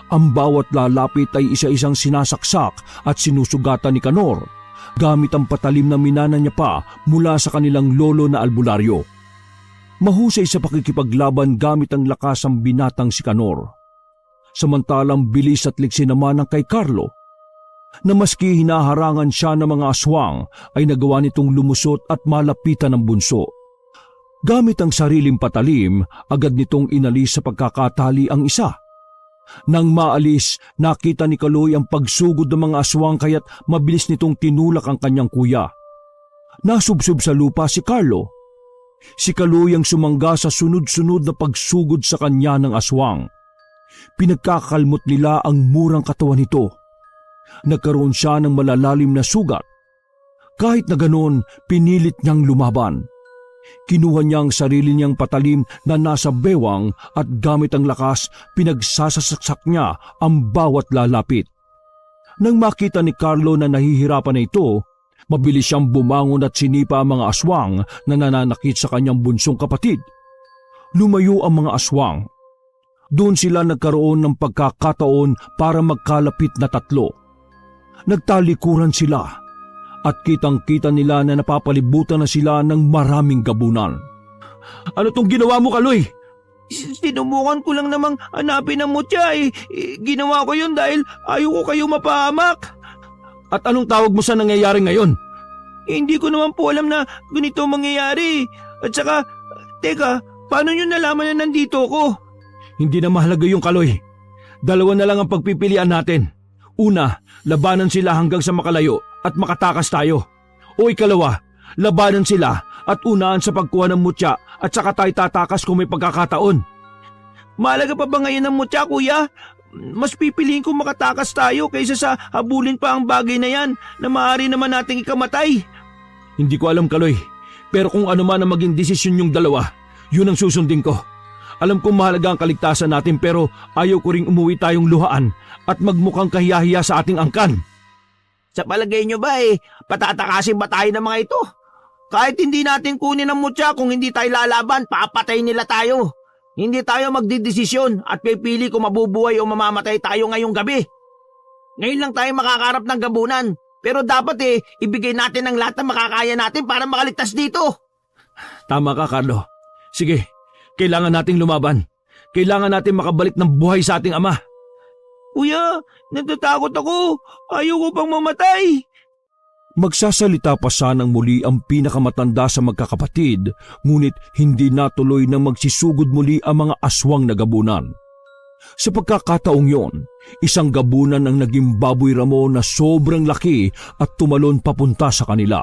Ang bawat lalapit ay isa-isang sinasaksak at sinusugatan ni Canor gamit ang patalim na minana niya pa mula sa kanilang lolo na albularyo. Mahusay sa pakikipaglaban gamit ang lakas ang binatang si Kanor. Samantalang bilis at liksi naman ng kay Carlo, na maski hinaharangan siya ng mga aswang ay nagawa nitong lumusot at malapitan ng bunso. Gamit ang sariling patalim, agad nitong inalis sa pagkakatali ang isa. Nang maalis, nakita ni Kaloy ang pagsugod ng mga aswang kaya't mabilis nitong tinulak ang kanyang kuya. Nasubsob sa lupa si Carlo. Si Kaloy ang sumangga sa sunod-sunod na pagsugod sa kanya ng aswang. Pinagkakalmot nila ang murang katawan nito. Nagkaroon siya ng malalalim na sugat. Kahit na ganoon, pinilit niyang lumaban. Kinuha niya ang sarili niyang patalim na nasa bewang at gamit ang lakas, pinagsasaksak niya ang bawat lalapit. Nang makita ni Carlo na nahihirapan na ito, mabilis siyang bumangon at sinipa ang mga aswang na nananakit sa kanyang bunsong kapatid. Lumayo ang mga aswang. Doon sila nagkaroon ng pagkakataon para magkalapit na tatlo. Nagtalikuran sila at kitang-kita nila na napapalibutan na sila ng maraming gabunan. Ano tong ginawa mo, Kaloy? Sinubukan ko lang namang hanapin ang mutya eh. Ginawa ko yun dahil ayaw ko kayo mapahamak. At anong tawag mo sa nangyayari ngayon? Hindi ko naman po alam na ganito mangyayari. At saka, teka, paano nyo nalaman na nandito ko? Hindi na mahalaga yung, Kaloy. Dalawa na lang ang pagpipilian natin. Una, labanan sila hanggang sa makalayo at makatakas tayo. O ikalawa, labanan sila at unaan sa pagkuha ng mutya at saka tayo tatakas kung may pagkakataon. Mahalaga pa ba ngayon ang mutya, kuya? Mas pipiliin kong makatakas tayo kaysa sa habulin pa ang bagay na yan na maaari naman nating ikamatay. Hindi ko alam, Kaloy, pero kung ano man ang maging desisyon yung dalawa, yun ang susundin ko. Alam kong mahalaga ang kaligtasan natin pero ayaw ko ring umuwi tayong luhaan at magmukhang kahiyahiya sa ating angkan. Sa palagay nyo ba patatakasin ba tayo ng mga ito? Kahit hindi natin kunin ang mutya, kung hindi tayo lalaban, papatayin nila tayo. Hindi tayo magdidesisyon at pipili kung mabubuhay o mamamatay tayo ngayong gabi. Ngayon lang tayo makakarap ng gabunan, pero dapat ibigay natin ang lahat na makakaya natin para makaligtas dito. Tama ka, Carlo. Sige, kailangan nating lumaban. Kailangan natin makabalik ng buhay sa ating ama. Kuya, natatakot ako. Ayaw ko pang mamatay. Magsasalita pa sanang muli ang pinakamatanda sa magkakapatid, ngunit hindi natuloy nang magsisugod muli ang mga aswang na gabunan. Sa pagkakataong yon, isang gabunan ang naging baboy ramo na sobrang laki at tumalon papunta sa kanila.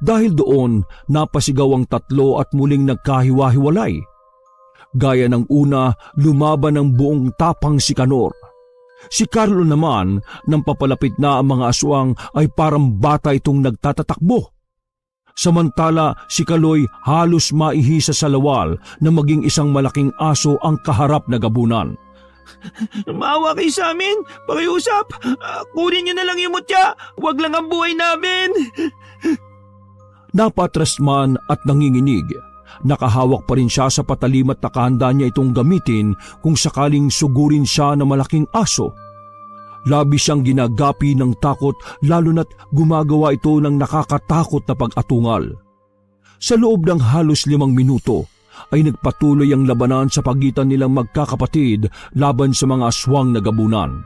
Dahil doon, napasigaw ang tatlo at muling nagkahiwa-hiwalay. Gaya ng una, lumaban ng buong tapang si Kanor. Si Carlo naman, nang papalapit na ang mga aswang ay parang bata itong nagtatatakbo. Samantala si Kaloy halos maihisa sa lawal na maging isang malaking aso ang kaharap na gabunan. Maawa kayo sa amin, pakiusap. Kunin nyo na lang yung mutya, wag lang ang buhay namin. Napatras man at nanginginig, nakahawak pa rin siya sa patalim at nakahanda niya itong gamitin kung sakaling sugurin siya ng malaking aso. Labis siyang ginagapi ng takot lalo na't gumagawa ito ng nakakatakot na pag-atungal. Sa loob ng halos 5 minuto ay nagpatuloy ang labanan sa pagitan nilang magkakapatid laban sa mga aswang na gabunan.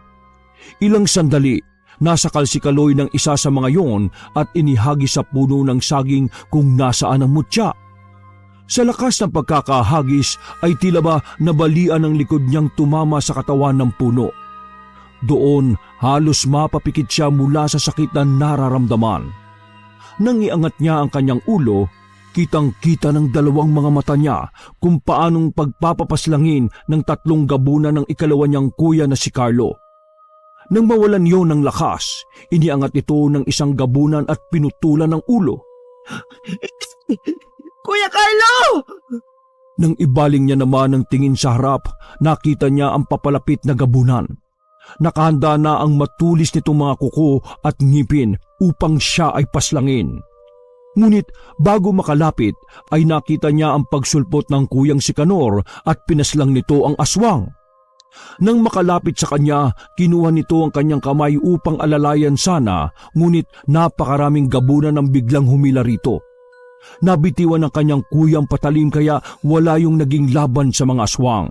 Ilang sandali, nasakal si Kaloy ng isa sa mga yon at inihagi sa puno ng saging kung nasaan ang mutya. Sa lakas ng pagkakahagis ay tila ba nabalian ang likod niyang tumama sa katawan ng puno. Doon halos mapapikit siya mula sa sakit na nararamdaman. Nang iangat niya ang kanyang ulo, kitang-kita ng dalawang mga mata niya kung paanong pagpapapaslangin ng 3 gabunan ng ikalawa niyang kuya na si Carlo. Nang mawalan yon ng lakas, iniangat ito ng isang gabunan at pinutulan ng ulo. Kuya Carlo! Nang ibaling niya naman ang tingin sa harap, nakita niya ang papalapit na gabunan. Nakahanda na ang matulis nitong mga kuko at ngipin upang siya ay paslangin. Ngunit bago makalapit ay nakita niya ang pagsulpot ng kuyang si Kanor at pinaslang nito ang aswang. Nang makalapit sa kanya, kinuha nito ang kanyang kamay upang alalayan sana, ngunit napakaraming gabunan ang biglang humila rito. Nabitiwan ng kanyang kuyang patalim kaya wala yung naging laban sa mga aswang.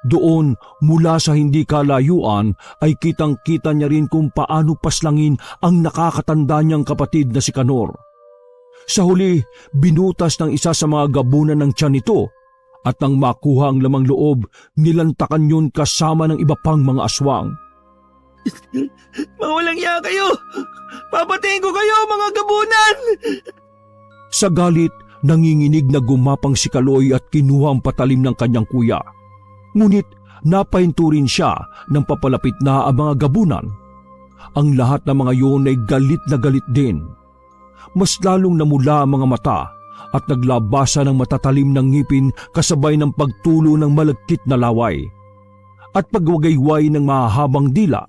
Doon, mula sa hindi kalayuan, ay kitang-kita niya rin kung paano paslangin ang nakakatanda niyang kapatid na si Kanor. Sa huli, binutas ng isa sa mga gabunan ng tiyan nito at nang makuha ang lamang loob, nilantakan yun kasama ng iba pang mga aswang. Mga walang iya kayo! Papatayin ko kayo, mga gabunan! Sa galit, nanginginig na gumapang si Kaloy at kinuha ang patalim ng kanyang kuya. Ngunit napahinto rin siya nang papalapit na ang mga gabunan. Ang lahat ng mga yun ay galit na galit din. Mas lalong namula ang mga mata at naglabasa ng matatalim ng ngipin kasabay ng pagtulo ng malagkit na laway. At pagwagayway ng mahahabang dila.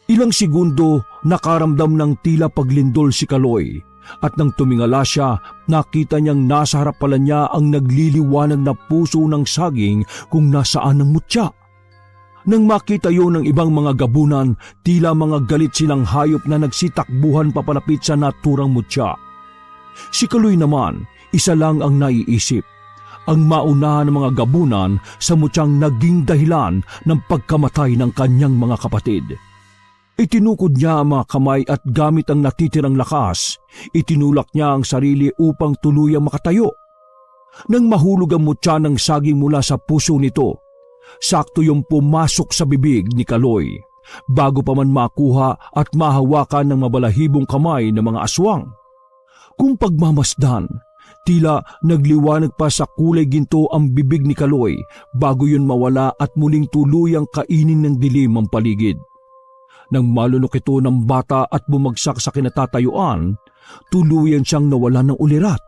Ilang segundo nakaramdam ng tila paglindol si Kaloy. At nang tumingala siya, nakita niyang nasa harap pala niya ang nagliliwanag na puso ng saging kung nasaan ang mutya. Nang makita yon ng ibang mga gabunan, tila mga galit silang hayop na nagsitakbuhan papalapit sa naturang mutya. Si Kaloy naman, isa lang ang naiisip. Ang maunahan ng mga gabunan sa mutyang naging dahilan ng pagkamatay ng kanyang mga kapatid. Itinukod niya ang mga kamay at gamit ang natitirang lakas, itinulak niya ang sarili upang tuluyang makatayo. Nang mahulog ang mutya ng saging mula sa puso nito, sakto yung pumasok sa bibig ni Kaloy, bago pa man makuha at mahawakan ng mabalahibong kamay ng mga aswang. Kung pagmamasdan, tila nagliwanag pa sa kulay ginto ang bibig ni Kaloy bago yun mawala at muling tuluyang kainin ng dilim ang paligid. Nang malunok ito ng bata at bumagsak sa kinatatayuan, tuluyan siyang nawala ng ulirat.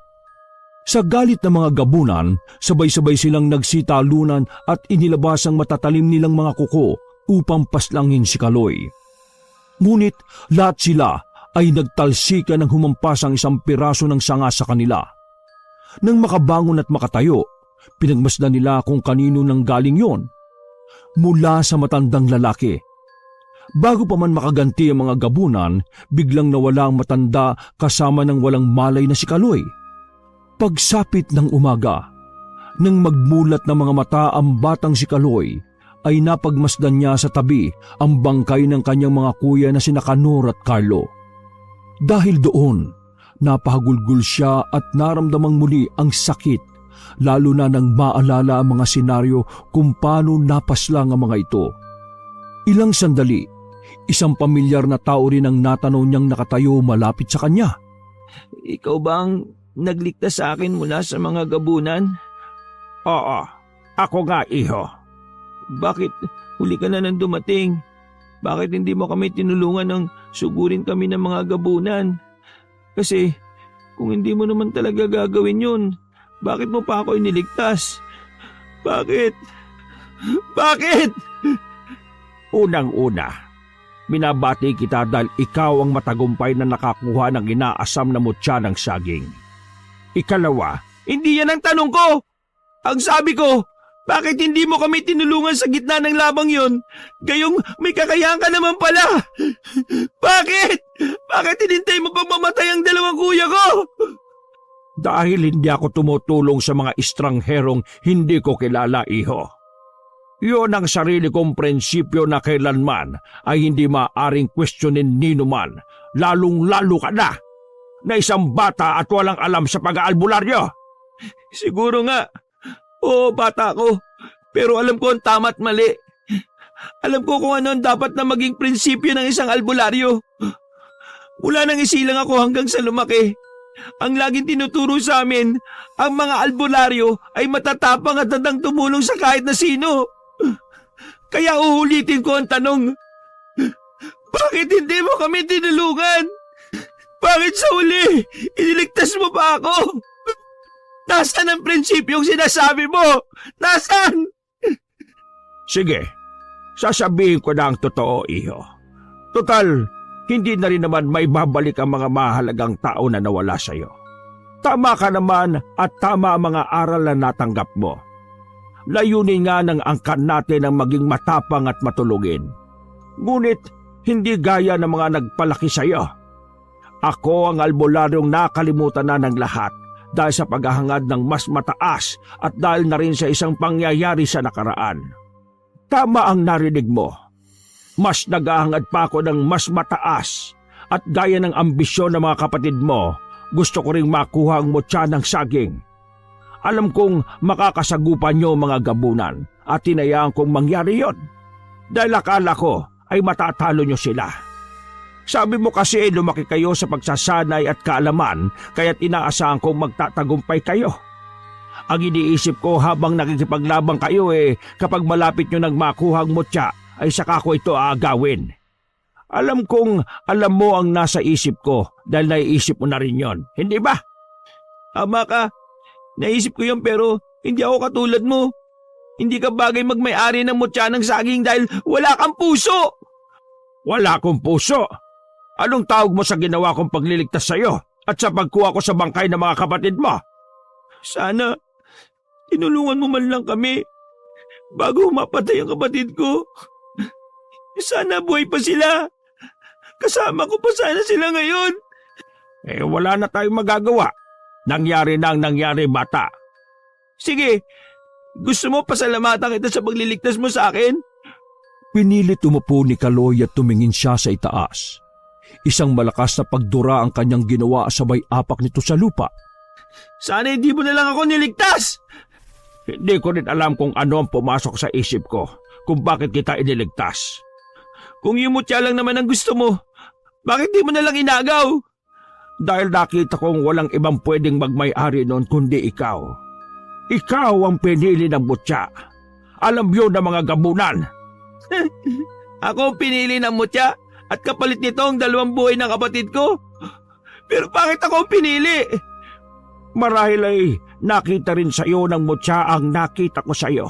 Sa galit ng mga gabunan, sabay-sabay silang nagsitalunan at inilabas ang matatalim nilang mga kuko upang paslangin si Kaloy. Ngunit lahat sila ay nagtalsikan ng humampas ang isang piraso ng sanga sa kanila. Nang makabangon at makatayo, pinagmasdan nila kung kanino nang galing yon. Mula sa matandang lalaki. Bago pa man makaganti ang mga gabunan, biglang nawala ang matanda kasama ng walang malay na si Kaloy. Pagsapit ng umaga, nang magmulat ng mga mata ang batang si Kaloy, ay napagmasdan niya sa tabi ang bangkay ng kanyang mga kuya na sina Kanor at Carlo. Dahil doon, napahagulgul siya at naramdamang muli ang sakit, lalo na nang maalala ang mga senaryo kung paano napaslang ang mga ito. Ilang sandali, isang pamilyar na tao rin ang natanaw niyang nakatayo malapit sa kanya. Ikaw bang nagligtas sa akin mula sa mga gabunan? Oo, ako nga, iho. Bakit huli ka na nang dumating? Bakit hindi mo kami tinulungan ng sugurin kami ng mga gabunan? Kasi kung hindi mo naman talaga gagawin yun, bakit mo pa ako iniligtas? Bakit? Bakit? Unang-una, binabati kita dahil ikaw ang matagumpay na nakakuha ng inaasam na mutya ng saging. Ikalawa, Hindi yan ang tanong ko! Ang sabi ko, bakit hindi mo kami tinulungan sa gitna ng labang yon? Gayong may kakayahan ka naman pala! Bakit? Bakit hinintay mo pang mamatay ang dalawang kuya ko? dahil hindi ako tumutulong sa mga estrangherong hindi ko kilala, iho. Yun ang sarili kong prinsipyo na kailanman ay hindi maaring questionin ninuman, lalong-lalo ka na isang bata at walang alam sa pag-aalbularyo. Siguro nga. Oo, bata ko. Pero alam ko ang tama at mali. Alam ko kung ano ang dapat na maging prinsipyo ng isang albularyo. Mula nang isilang ako hanggang sa lumaki, ang laging tinuturo sa amin, ang mga albularyo ay matatapang at handang tumulong sa kahit na sino. Kaya uulitin ko ang tanong, bakit hindi mo kami tinulungan? Bakit sa huli, iniligtas mo pa ako? Nasaan ang prinsipyong sinasabi mo? Nasaan? Sige, sasabihin ko na ang totoo, iho. Total, hindi na rin naman may babalik ang mga mahalagang tao na nawala sa'yo. Tama ka naman at tama ang mga aral na natanggap mo. Layunin nga ng angkan natin ang maging matapang at matulungin. Ngunit hindi gaya ng mga nagpalaki sa'yo. Ako ang albularyong nakalimutan na ng lahat dahil sa paghahangad ng mas mataas at dahil na rin sa isang pangyayari sa nakaraan. Tama ang narinig mo. Mas naghahangad pa ako ng mas mataas at gaya ng ambisyon ng mga kapatid mo, gusto ko ring makuha ang mutya ng saging. Alam kong makakasagupan niyo mga gabunan at tinayaan kong mangyari yon. Dahil akala ko ay matatalo niyo sila. Sabi mo kasi lumaki kayo sa pagsasanay at kaalaman kaya't inaasahan kong magtatagumpay kayo. Ang iniisip ko habang nakikipaglabang kayo kapag malapit nyo nang makuha ang mutya ay saka ko ito aagawin. Alam kong alam mo ang nasa isip ko dahil naiisip mo na rin yon, hindi ba? Tama ka. Naisip ko yun pero hindi ako katulad mo. Hindi ka bagay magmay-ari ng mutya ng saging dahil wala kang puso. Wala akong puso. Anong tawag mo sa ginawa kong pagliligtas sa iyo at sa pagkuha ko sa bangkay ng mga kapatid mo? Sana tinulungan mo man lang kami bago mapatay ang kapatid ko. Sana buhay pa sila. Kasama ko pa sana sila ngayon. Wala na tayong magagawa. Nangyari na ang nangyari, bata. Sige, gusto mo pasalamatan kita sa pagliligtas mo sa akin? Pinilit umupo ni Kaloy at tumingin siya sa itaas. Isang malakas na pagdura ang kanyang ginawa sabay apak nito sa lupa. Sana hindi mo na lang ako niligtas. Hindi ko rin alam kung ano ang pumasok sa isip ko kung bakit kita iniligtas. Kung yung mutya lang naman ang gusto mo, bakit di mo na lang inagaw? Dahil nakita kong walang ibang pwedeng magmay-ari noon kundi ikaw. Ikaw ang pinili ng mutya. Alam yun ng mga gabunan. Ako ang pinili ng mutya at kapalit nito ang 2 buhay ng kapatid ko. Pero bakit ako ang pinili? Marahil ay nakita rin sa iyo ng mutya ang nakita ko sa iyo.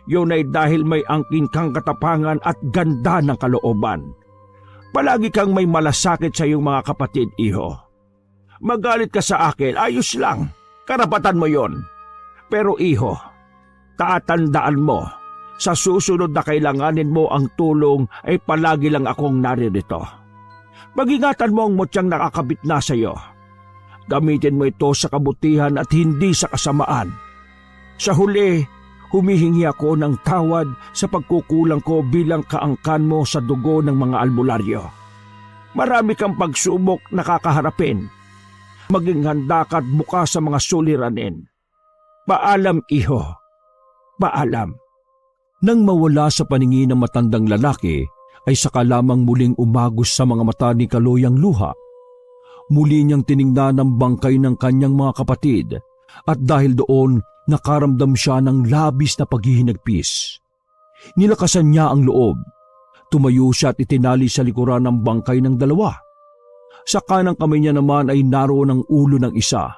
Yun ay dahil may angkin kang katapangan at ganda ng kalooban. Palagi kang may malasakit sa iyong mga kapatid, iho. Magalit ka sa akin, ayos lang. Karapatan mo yon. Pero iho, tatandaan mo, sa susunod na kailanganin mo ang tulong ay palagi lang akong naririto. Pag-ingatan mo ang mutyang nakakabit na sa iyo. Gamitin mo ito sa kabutihan at hindi sa kasamaan. Sa huli, humihingi ako ng tawad sa pagkukulang ko bilang kaangkan mo sa dugo ng mga albularyo. Marami kang pagsubok na kakaharapin. Maging handa ka at bukas sa mga suliranin. Paalam, iho. Paalam. Nang mawala sa paningin ng matandang lalaki, ay saka lamang muling umagos sa mga mata ni Kaloy ang luha. Muli niyang tiningnan ang bangkay ng kanyang mga kapatid at dahil doon, nakaramdam siya ng labis na paghihinagpis. Nilakasan niya ang loob. Tumayo siya at itinali sa likuran ng bangkay ng 2. Sa kanang kamay niya naman ay naroon ang ulo ng isa.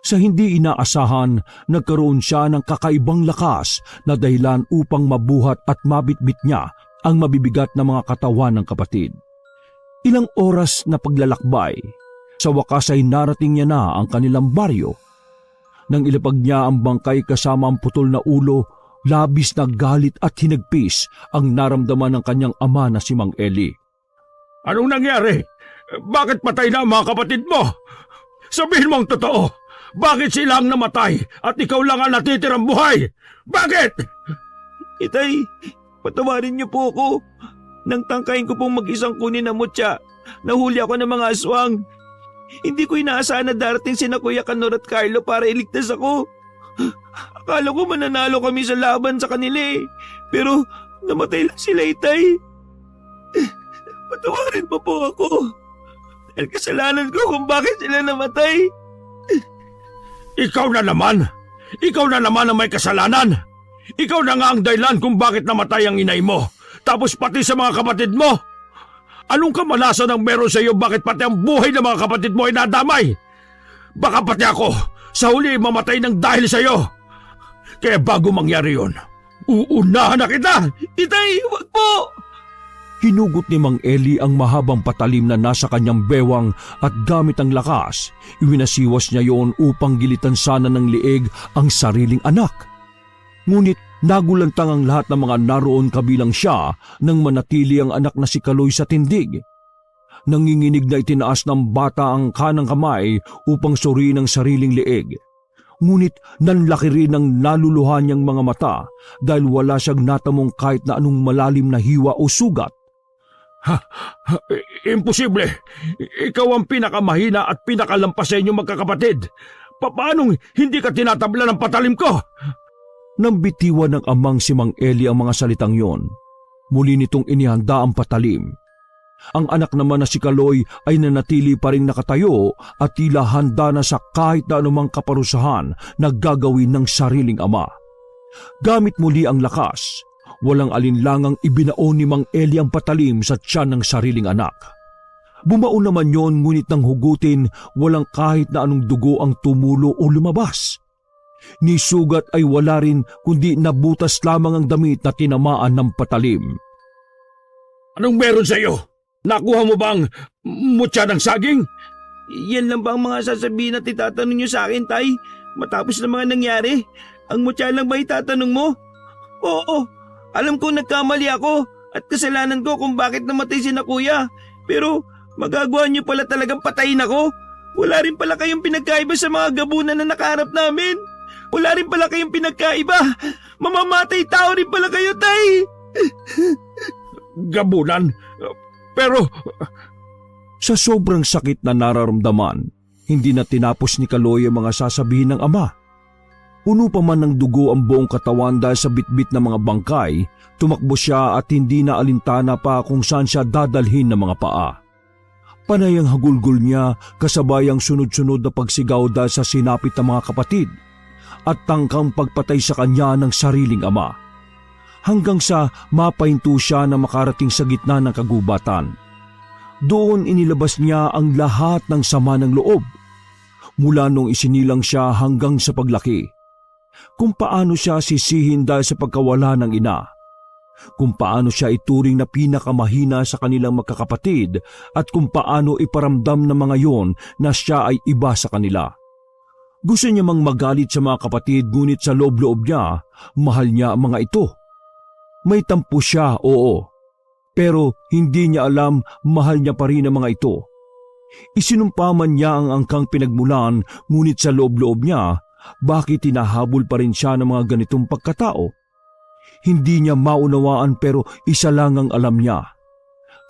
Sa hindi inaasahan, nagkaroon siya ng kakaibang lakas na dahilan upang mabuhat at mabitbit niya ang mabibigat na mga katawan ng kapatid. Ilang oras na paglalakbay, sa wakas ay narating niya na ang kanilang baryo. Nang ilapag niya ang bangkay kasama ang putol na ulo, labis na galit at hinagpis ang naramdaman ng kanyang ama na si Mang Eli. Anong nangyari? Bakit patay na ang mga kapatid mo? Sabihin mo ang totoo. Bakit sila ang namatay at ikaw lang ang natitirang buhay? Bakit? Itay, patawarin niyo po ako. Nang tangkain ko pong mag-isang kunin na mutya, nahuli ako ng mga aswang. Hindi ko inaasahan na darating sina Kuya Kanor at Carlo para iligtas ako. Akala ko mananalo kami sa laban sa kanila pero namatay lang sila, Itay. Patawarin pa po ako. Dahil kasalanan ko kung bakit sila namatay. Ikaw na naman! Ikaw na naman ang may kasalanan! Ikaw na nga ang dahilan kung bakit namatay ang inay mo, tapos pati sa mga kapatid mo! Anong kamalasan ang meron sa iyo bakit pati ang buhay ng mga kapatid mo ay nadamay? Baka pati ako, sa huli mamatay ng dahil sa iyo! Kaya bago mangyari yun, uunahan na kita! Itay, wag po! Hinugot ni Mang Eli ang mahabang patalim na nasa kanyang bewang at gamit ang lakas, iwinasiwas niya yon upang gilitan sana ng liig ang sariling anak. Ngunit nagulantang ang lahat ng mga naroon kabilang siya nang manatili ang anak na si Kaloy sa tindig. Nanginginig na itinaas ng bata ang kanang kamay upang suriin ang sariling leeg. Ngunit nanlaki rin ang naluluha niyang mga mata dahil wala siyang natamong kahit na anong malalim na hiwa o sugat. Imposible! Ikaw ang pinakamahina at pinakalampas sa inyong magkakapatid. Paanong hindi ka tinatabla ng patalim ko? Nang bitiwan ng amang si Mang Eli ang mga salitang yon, muli nitong inihanda ang patalim. Ang anak naman na si Kaloy ay nanatili pa rin nakatayo at tila handa na sa kahit na anumang kaparusahan na gagawin ng sariling ama. Gamit muli ang lakas, walang alinlangang ibinaon ni Mang Eli ang patalim sa tiyan ng sariling anak. Bumaon naman yon, ngunit nang hugutin, walang kahit na anong dugo ang tumulo o lumabas. Ni sugat ay wala rin, kundi nabutas lamang ang damit na tinamaan ng patalim. Anong meron sa iyo? Nakuha mo bang mutya ng saging? Yan lang ba ang mga sasabihin at itatanong niyo sa akin, Tay? Matapos na mga nangyari, ang mutya lang ba itatanong mo? Oo, alam ko nagkamali ako at kasalanan ko kung bakit namatay si na kuya. Pero magagawa niyo pala talagang patayin ako. Wala rin pala kayong pinagkaiba sa mga gabunan na nakaharap namin. Wala rin pala kayong pinagkaiba. Mamamatay tao rin pala kayo, Tay. Gabunan? Pero Sa sobrang sakit na nararamdaman, hindi na tinapos ni Kaloy ang mga sasabihin ng ama. Puno pa man ng dugo ang buong katawan dahil sa bitbit ng mga bangkay, tumakbo siya at hindi na alintana pa kung saan siya dadalhin ng mga paa. Panay ang hagulgol niya kasabay ang sunod-sunod na pagsigaw dahil sa sinapit ng mga kapatid at tangkang pagpatay sa kanya ng sariling ama. Hanggang sa mapahinto siya na makarating sa gitna ng kagubatan. Doon inilabas niya ang lahat ng sama ng loob. Mula nung isinilang siya hanggang sa paglaki. Kung paano siya sisihin dahil sa pagkawala ng ina. Kung paano siya ituring na pinakamahina sa kanilang magkakapatid at kung paano iparamdam ng mga yon na siya ay iba sa kanila. Gusto niya mang magalit sa mga kapatid ngunit sa loob-loob niya, mahal niya ang mga ito. May tampo siya, oo. Pero hindi niya alam mahal niya pa rin ang mga ito. Isinumpa man niya ang angkang pinagmulan ngunit sa loob-loob niya, bakit tinahabol pa rin siya ng mga ganitong pagkatao? Hindi niya maunawaan pero isa lang ang alam niya.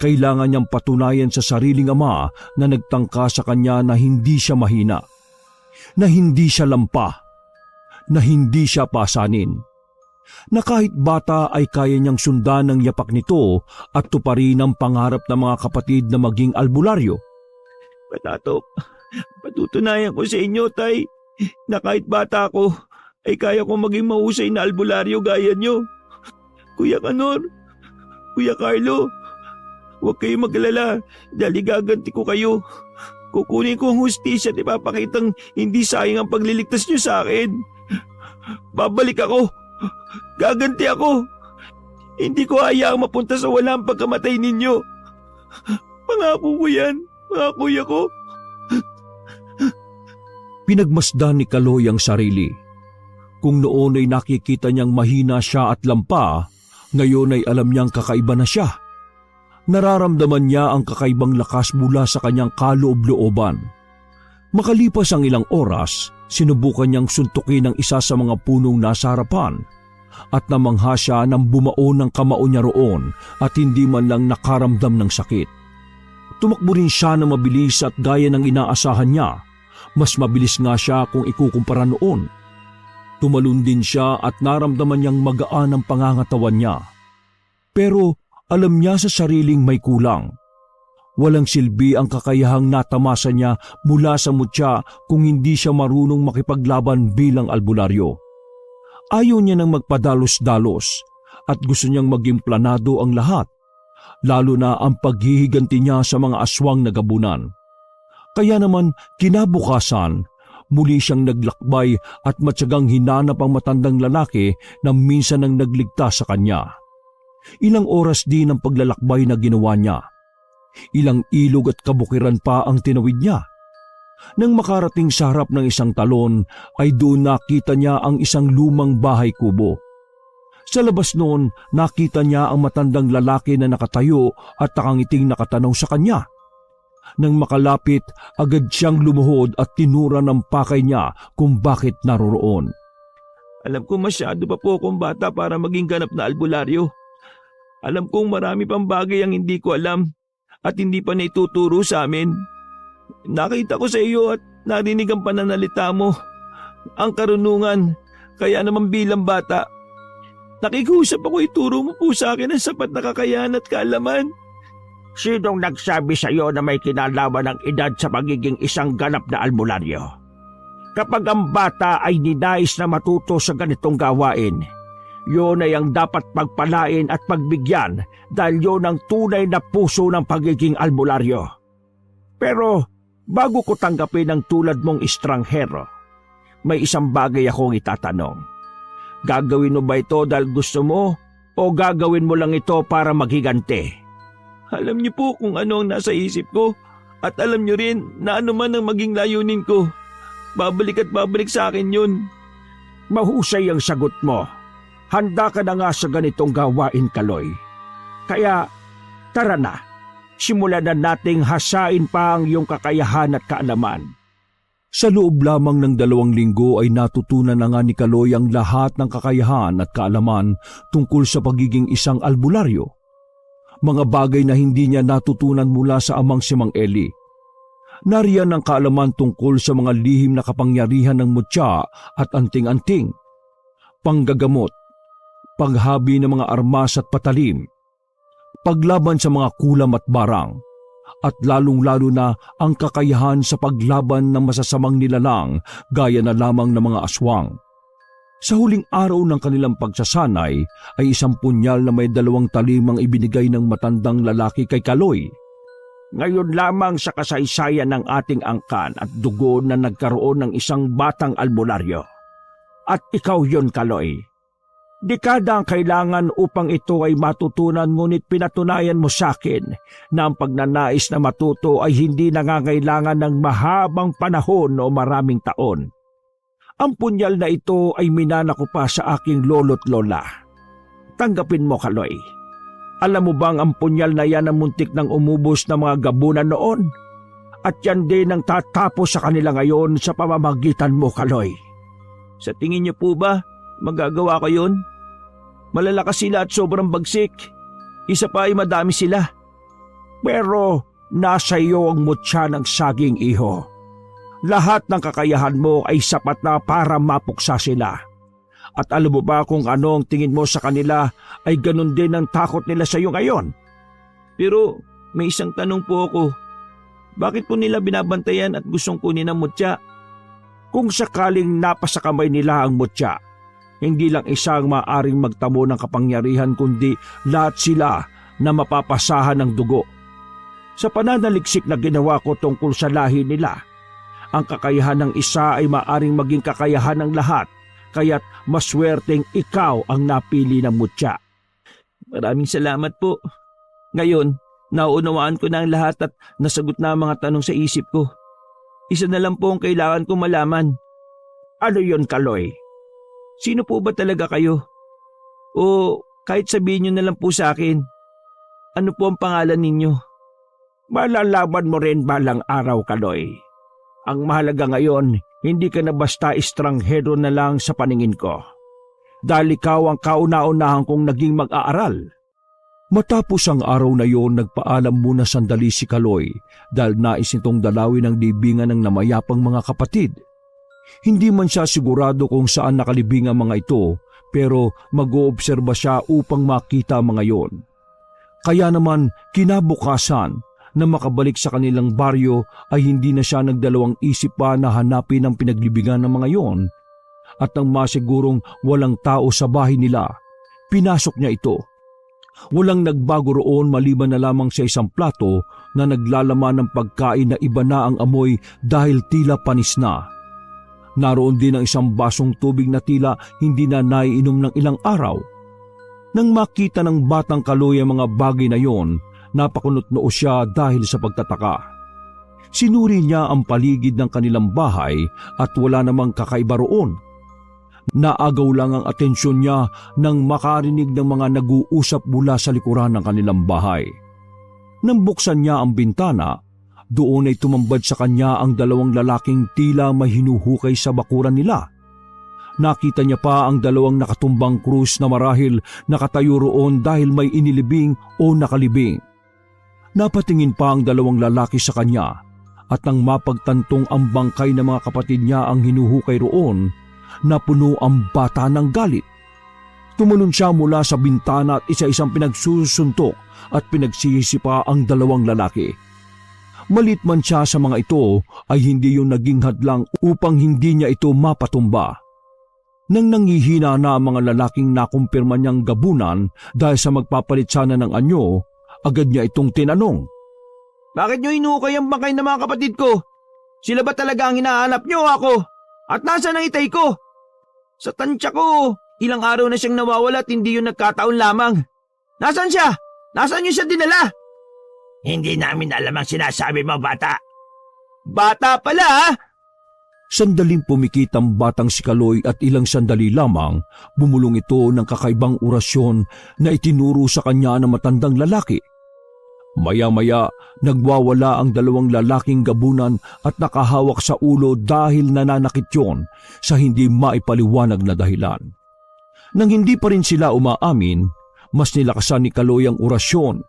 Kailangan niyang patunayan sa sariling ama na nagtangka sa kanya na hindi siya mahina, na hindi siya lampa, na hindi siya pasanin. Na kahit bata ay kaya niyang sundan ng yapak nito at tuparin ang pangarap ng mga kapatid na maging albularyo. Patato, patutunayan ko sa inyo, Tay, na kahit bata ako ay kaya ko maging mahusay na albularyo gaya niyo. Kuya Kanor, Kuya Carlo, huwag kayong mag-alala dahil igaganti ko kayo. Kukunin ko ang hustisya at ipapakitang hindi sayang ang pagliligtas niyo sa akin. Babalik ako. Gaganti ako. Hindi ko hayaang mapunta sa walang pagkamatay ninyo. Pangako ko yan, mga kuya ko. Pinagmasdan ni Kaloy ang sarili. Kung noon ay nakikita niyang mahina siya at lampa, ngayon ay alam niyang kakaiba na siya. Nararamdaman niya ang kakaibang lakas mula sa kanyang kaloob-looban. Makalipas ang ilang oras, sinubukan niyang suntukin ang isa sa mga punong nasa harapan at namangha siya nang bumaon ng kamao niya roon at hindi man lang nakaramdam ng sakit. Tumakbo rin siya na mabilis at gaya ng inaasahan niya, mas mabilis nga siya kung ikukumpara noon. Tumalon din siya at naramdaman niyang magaan ang pangangatawan niya. Pero alam niya sa sariling may kulang. Walang silbi ang kakayahang natamasa niya mula sa mutya kung hindi siya marunong makipaglaban bilang albularyo. Ayaw niya nang magpadalos-dalos at gusto niyang maging planado ang lahat, lalo na ang paghihiganti niya sa mga aswang na gabunan. Kaya naman kinabukasan, muli siyang naglakbay at matyagang hinanap ang matandang lalaki na minsan nang nagligtas sa kanya. Ilang oras din ang paglalakbay na ginawa niya. Ilang ilog at kabukiran pa ang tinawid niya. Nang makarating sa harap ng isang talon, ay doon nakita niya ang isang lumang bahay kubo. Sa labas noon, nakita niya ang matandang lalaki na nakatayo at nakangiting nakatanaw sa kanya. Nang makalapit, agad siyang lumuhod at tinura ng pakay niya kung bakit naroroon. Alam ko masyado pa po akong bata para maging ganap na albularyo. Alam kong marami pang bagay ang hindi ko alam at hindi pa naituturo sa amin. Nakita ko sa iyo at narinig ang pananalita mo. Ang karunungan, kaya naman bilang bata. Nakikusap ako ituro mo po sa akin ang sapat na kakayahan at kaalaman. Sinong nagsabi sa iyo na may kinalaman ng edad sa pagiging isang ganap na albularyo? Kapag ang bata ay ninais na matuto sa ganitong gawain, yun ay ang dapat pagpalain at pagbigyan dahil yun ang tunay na puso ng pagiging albularyo. Pero bago ko tanggapin ang tulad mong estranghero, may isang bagay akong itatanong. Gagawin mo ba ito dahil gusto mo o gagawin mo lang ito para maghiganti? Alam niyo po kung ano ang nasa isip ko at alam niyo rin na ano man ang maging layunin ko. Babalik at babalik sa akin yun. Mahusay ang sagot mo. Handa ka na nga sa ganitong gawain, Kaloy. Kaya, tara na. Simulan na nating hasain pa ang iyong kakayahan at kaalaman. Sa loob lamang ng 2 linggo ay natutunan na nga ni Kaloy ang lahat ng kakayahan at kaalaman tungkol sa pagiging isang albularyo. Mga bagay na hindi niya natutunan mula sa amang si Mang Eli. Nariyan ang kaalaman tungkol sa mga lihim na kapangyarihan ng mutya at anting-anting, panggagamot, paghabi ng mga armas at patalim, paglaban sa mga kulam at barang, at lalong-lalo na ang kakayahan sa paglaban ng masasamang nilalang gaya na lamang ng mga aswang. Sa huling araw ng kanilang pagsasanay ay isang punyal na may 2 talim ang ibinigay ng matandang lalaki kay Kaloy. Ngayon lamang sa kasaysayan ng ating angkan at dugo na nagkaroon ng isang batang albularyo. At ikaw yon, Kaloy. Dekada ang kailangan upang ito ay matutunan, ngunit pinatunayan mo sa akin na ang pagnanais na matuto ay hindi nangangailangan ng mahabang panahon o maraming taon. Ang punyal na ito ay minana ko pa sa aking lolo't lola. Tanggapin mo, Kaloy. Alam mo bang ang punyal na yan ang muntik ng umubos ng mga gabunan noon? At yan din ang tatapos sa kanila ngayon sa pamamagitan mo, Kaloy. Sa tingin niyo po ba, magagawa ko yun? Malalakas sila at sobrang bagsik. Isa pa ay madami sila. Pero nasa iyo ang mutya ng saging, iho. Lahat ng kakayahan mo ay sapat na para mapuksa sila. At alam mo ba kung ano ang tingin mo sa kanila ay ganun din ang takot nila sa iyo ngayon? Pero may isang tanong po ako. Bakit po nila binabantayan at gustong kunin ang mutya? Kung sakaling napasa kamay nila ang mutya, hindi lang isang maaring magtamo ng kapangyarihan kundi lahat sila na mapapasahan ng dugo. Sa pananaliksik na ginawa ko tungkol sa lahi nila, ang kakayahan ng isa ay maaring maging kakayahan ng lahat, kaya't maswerteng ikaw ang napili ng mutya. Maraming salamat po. Ngayon, nauunawaan ko na ang lahat at nasagot na ang mga tanong sa isip ko. Isa na lang po ang kailangan kong malaman. Ano yon, Kaloy? Sino po ba talaga kayo? O kahit sabihin nyo na lang po sa akin, ano po ang pangalan ninyo? Malalaman mo rin balang araw, Kaloy. Ang mahalaga ngayon, hindi ka na basta estranghero na lang sa paningin ko. Dahil ikaw ang kauna-unahan kong naging mag-aaral. Matapos ang araw na yon, nagpaalam muna sandali si Kaloy dahil nais nitong dalawin ang libingan ng namayapang mga kapatid. Hindi man siya sigurado kung saan nakalibing ang mga ito, pero mag-oobserba siya upang makita ang mga yon. Kaya naman kinabukasan, na makabalik sa kanilang baryo ay hindi na siya nagdalawang isip pa na hanapin ang pinaglibingan ng mga yon. At nang masigurong walang tao sa bahay nila, pinasok niya ito. Walang nagbago roon maliban na lamang sa isang plato na naglalaman ng pagkain na iba na ang amoy dahil tila panis na. Naroon din ang isang basong tubig na tila hindi na naiinom ng ilang araw. Nang makita ng batang Kaloy ang mga bagay na yon, napakunot-noo siya dahil sa pagtataka. Sinuri niya ang paligid ng kanilang bahay at wala namang kakaiba roon. Naagaw lang ang atensyon niya nang makarinig ng mga nag-uusap mula sa likuran ng kanilang bahay. Nang buksan niya ang bintana, Doon ay tumambad sa kanya ang dalawang lalaking tila may hinuhukay sa bakuran nila. Nakita niya pa ang dalawang nakatumbang krus na marahil nakatayo roon dahil may inilibing o nakalibing. Napatingin pa ang dalawang lalaki sa kanya at nang mapagtantong ang bangkay ng mga kapatid niya ang hinuhukay roon, napuno ang bata ng galit. Tumalon siya mula sa bintana at isa-isang pinagsusuntok at pinagsisisi pa ang dalawang lalaki. Malit man siya sa mga ito ay hindi yung naging hadlang upang hindi niya ito mapatumba. Nang nanghihina na ang mga lalaking nakumpirma niyang gabunan dahil sa magpapalit sana ng anyo, agad niya itong tinanong. Bakit nyo hinukay ang bangkay ng mga kapatid ko? Sila ba talaga ang hinahanap nyo ako? At nasaan ang itay ko? Sa tansya ko, ilang araw na siyang nawawala at hindi yun nagkataon lamang. Nasaan siya? Nasaan nyo siya dinala? Hindi namin alam ang sinasabi mo, bata. Bata pala, ha? Sandaling pumikit ang batang si Kaloy at ilang sandali lamang bumulong ito ng kakaibang orasyon na itinuro sa kanya ng matandang lalaki. Maya-maya, nagwawala ang dalawang lalaking gabunan at nakahawak sa ulo dahil nananakit yon sa hindi maipaliwanag na dahilan. Nang hindi pa rin sila umaamin, mas nilakasan ni Kaloy ang orasyon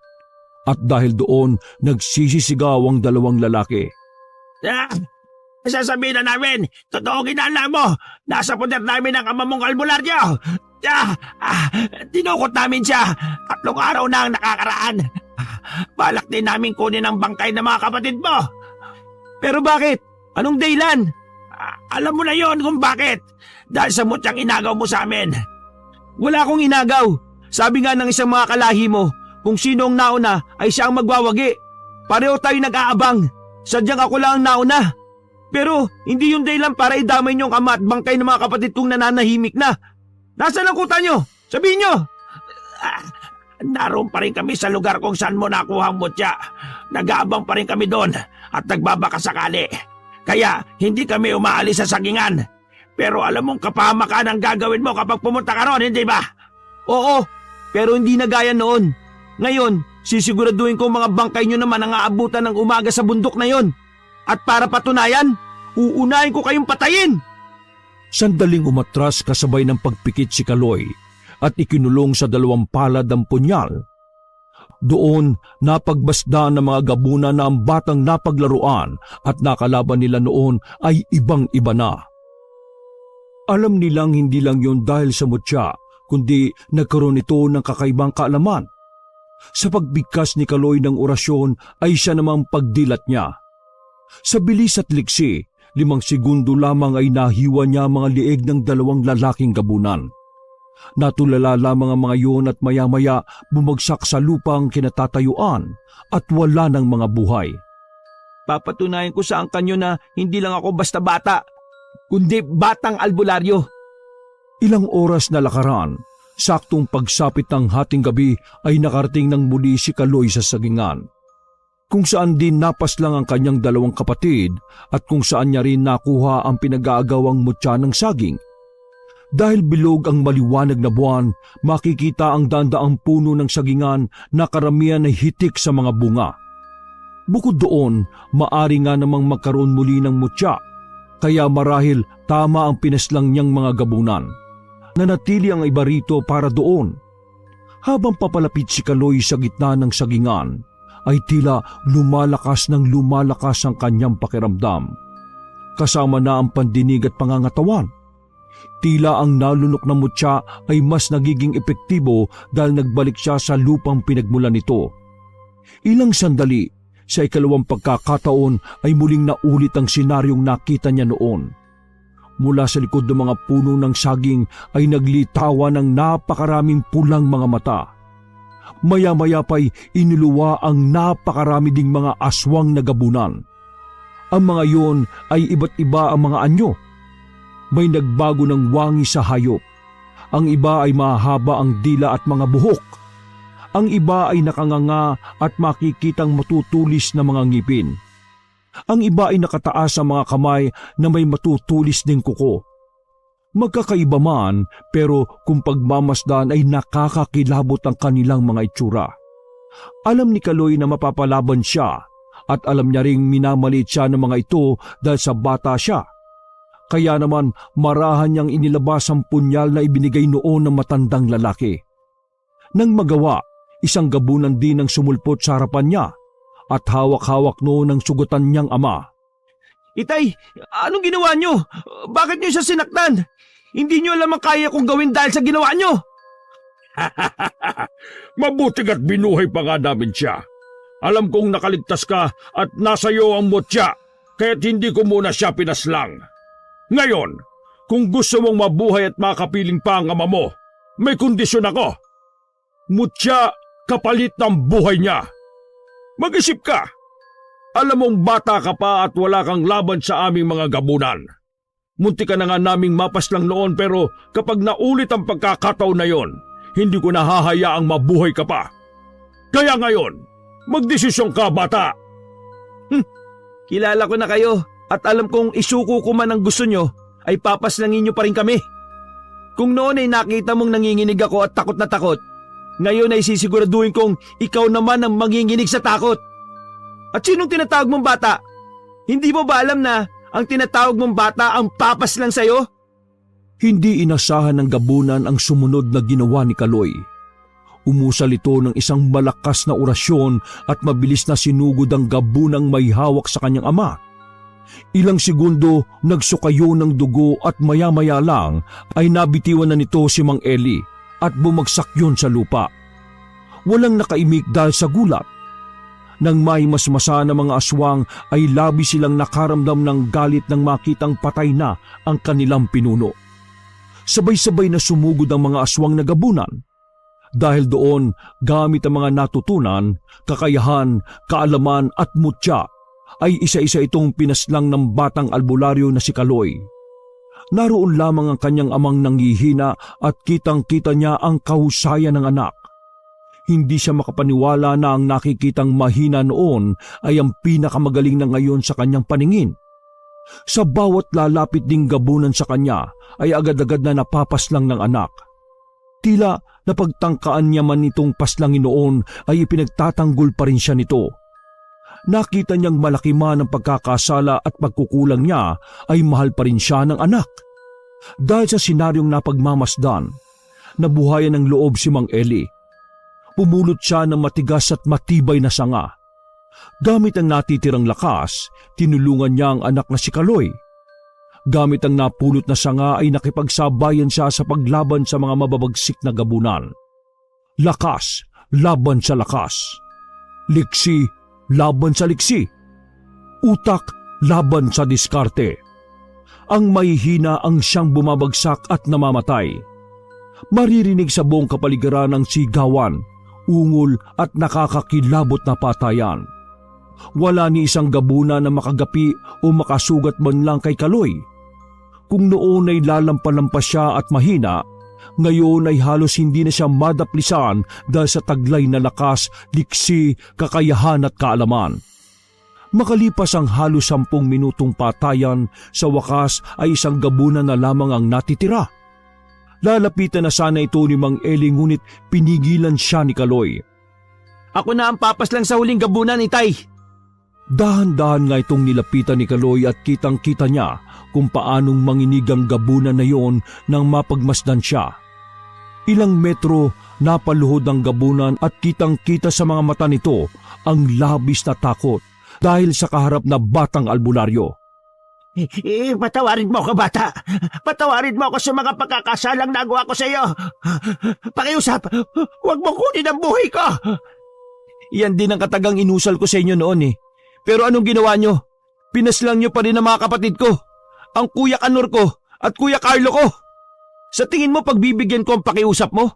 at dahil doon nagsisisigaw ang dalawang lalaki. Sasabihin na namin, totoo ginala mo, nasa poder namin ang ama mong albularyo. Dinukot namin siya, 3 araw na ang nakakaraan. Balak din namin kunin ang bangkay ng mga kapatid mo. Pero bakit? Anong dahilan? Alam mo na yon kung bakit. Dahil sa mutyang inagaw mo sa amin. Wala akong inagaw. Sabi nga ng isang mga kalahi mo, kung sino ang nauna ay siya ang magwawagi. Pareho tayo nag-aabang. Sadyang ako lang ang nauna. Pero hindi yung dahilan para idamay niyong ama at bangkay ng mga kapatid kong nananahimik na. Nasaan ang kuta niyo? Sabihin niyo! Naroon pa rin kami sa lugar kung saan mo nakuha ang mutya. Nag-aabang pa rin kami doon at nagbabaka sakali. Kaya hindi kami umaalis sa sagingan. Pero alam mong kapahamakan ang gagawin mo kapag pumunta ka ron, hindi ba? Oo, pero hindi na gaya noon. Ngayon, sisiguraduhin ko mga bangkay niyo naman ang aabutan ng umaga sa bundok na yon. At para patunayan, uunahin ko kayong patayin. Sandaling umatras kasabay ng pagpikit si Kaloy at ikinulong sa 2 palad ang punyal. Doon napagbasdaan ng mga gabunan na ang batang napaglaruan at nakalaban nila noon ay ibang-iba na. Alam nilang hindi lang yun dahil sa mutya, kundi nagkaroon ito ng kakaibang kaalaman. Sa pagbigkas ni Kaloy ng orasyon ay siya namang pagdilat niya. Sa bilis at liksi, 5 segundo lamang ay nahiwa niya mga lieg ng 2 lalaking gabunan. Natulala lamang ang mga yun at maya-maya bumagsak sa lupang kinatatayuan at wala ng mga buhay. Papatunayan ko sa angkan nyo na hindi lang ako basta bata, kundi batang albularyo. Ilang oras na lakaran, saktong pagsapit ng hating gabi ay nakarating ng muli si Kaloy sa sagingan. Kung saan din napas lang ang kanyang 2 kapatid at kung saan niya rin nakuha ang pinag-aagawang mutya ng saging. Dahil bilog ang maliwanag na buwan, makikita ang dandaang puno ng sagingan na karamihan ay hitik sa mga bunga. Bukod doon, maari nga namang magkaroon muli ng mutya, kaya marahil tama ang pinaslang niyang mga gabunan. Nanatili ang iba rito para doon. Habang papalapit si Kaloy sa gitna ng sagingan, ay tila lumalakas ng lumalakas ang kanyang pakiramdam. Kasama na ang pandinig at pangangatawan. Tila ang nalunok na mutya ay mas nagiging epektibo dahil nagbalik siya sa lupang pinagmulan nito. Ilang sandali, sa 2 pagkakataon ay muling naulit ang senaryong nakita niya noon. Mula sa likod ng mga puno ng saging ay naglitawan ng napakaraming pulang mga mata. Maya-maya pa'y iniluwa ang napakarami ding mga aswang na gabunan. Ang mga yon ay iba't iba ang mga anyo. May nagbago ng wangi sa hayop. Ang iba ay mahaba ang dila at mga buhok. Ang iba ay nakanganga at makikitang matutulis na mga ngipin. Ang iba ay nakataas sa mga kamay na may matutulis ding kuko. Magkakaiba man, pero kung pagmamasdan ay nakakakilabot ang kanilang mga itsura. Alam ni Kaloy na mapapalaban siya at alam niya ring minamaliit siya ng mga ito dahil sa bata siya. Kaya naman marahan niyang inilabas ang punyal na ibinigay noon ng matandang lalaki. Nang magawa, isang gabunan din ang sumulpot sa harapan niya at hawak-hawak noon ang sugutan niyang ama. Itay, anong ginawa nyo? Bakit nyo siya sinaktan? Hindi nyo alam ang kaya kong gawin dahil sa ginawa nyo. Mabuting at binuhay pa nga namin siya. Alam kong nakaligtas ka at nasa iyo ang mutya, kaya't hindi ko muna siya pinaslang. Ngayon, kung gusto mong mabuhay at makapiling pa ang ama mo, may kondisyon ako. Mutya kapalit ng buhay niya. Mag-isip ka. Alam mong bata ka pa at wala kang laban sa aming mga gabunan. Munti ka na nga naming mapaslang noon pero kapag naulit ang pagkakataon na yon, hindi ko nahahayaang mabuhay ka pa. Kaya ngayon, magdesisyon ka, bata. Kilala ko na kayo at alam kong isuko ko man ang gusto nyo ay papaslangin nyo pa rin kami. Kung noon ay nakita mong nanginginig ako at takot na takot, ngayon ay sisiguraduhin kong ikaw naman ang manginginig sa takot. At sinong tinatawag mong bata? Hindi mo ba alam na ang tinatawag mong bata ang papaslang sa'yo? Hindi inasahan ng gabunan ang sumunod na ginawa ni Kaloy. Umusal ito ng isang malakas na orasyon at mabilis na sinugod ang gabunang may hawak sa kanyang ama. Ilang segundo nagsukayo ng dugo at maya-maya lang ay nabitiwan na nito si Mang Eli at bumagsak yun sa lupa. Walang nakaimik dahil sa gulat. Nang may masmasa na mga aswang ay labi silang nakaramdam ng galit nang makitang patay na ang kanilang pinuno. Sabay-sabay na sumugod ang mga aswang na gabunan. Dahil doon, gamit ang mga natutunan, kakayahan, kaalaman at mutya, ay isa-isa itong pinaslang ng batang albularyo na si Kaloy. Naroon lamang ang kanyang amang nanghihina at kitang-kita niya ang kahusayan ng anak. Hindi siya makapaniwala na ang nakikitang mahina noon ay ang pinakamagaling na ngayon sa kanyang paningin. Sa bawat lalapit ding gabunan sa kanya ay agad-agad na napapaslang ng anak. Tila napagtangkaan niya man itong paslangin noon ay ipinagtatanggol pa rin siya nito. Nakita niyang malaki man ang pagkakasala at pagkukulang niya ay mahal pa rin siya ng anak. Dahil sa senaryong napagmamasdan, nabuhayan ng loob si Mang Eli. Pumulot siya ng matigas at matibay na sanga. Gamit ang natitirang lakas, tinulungan niya ang anak na si Kaloy. Gamit ang napulot na sanga ay nakipagsabayan siya sa paglaban sa mga mababagsik na gabunan. Lakas, laban sa lakas. Liksi, laban sa liksi. Utak, laban sa diskarte. Ang mahihina ang siyang bumabagsak at namamatay. Maririnig sa buong kapaligiran ng sigawan, ungol at nakakakilabot na patayan. Wala ni isang gabuna na makagapi o makasugat man lang kay Kaloy. Kung noon ay lalampalampas siya at mahina, ngayon ay halos hindi na siya madaplisan dahil sa taglay na lakas, liksi, kakayahan at kaalaman. Makalipas ang halos 10 minutong patayan, sa wakas ay isang gabuna na lamang ang natitira. Lalapitan na sana ito ni Mang Eli ngunit pinigilan siya ni Kaloy. Ako na ang papaslang sa huling gabunan, Itay. Dahan-dahan nga itong nilapitan ni Kaloy at kitang-kita niya kung paanong manginig ang gabunan na yon nang mapagmasdan siya. Ilang metro napaluhod ang gabunan at kitang-kita sa mga mata nito ang labis na takot dahil sa kaharap na batang albularyo. Patawarin mo ako, bata. Patawarin mo ako sa mga pagkakasalang nagawa ko sa iyo. Pakiusap, huwag mo kunin ang buhay ko. Yan din ang katagang inusal ko sa inyo noon eh. Pero anong ginawa nyo? Pinaslang nyo pa rin ang mga kapatid ko. Ang Kuya Kanor ko at Kuya Carlo ko. Sa tingin mo pagbibigyan ko ang pakiusap mo?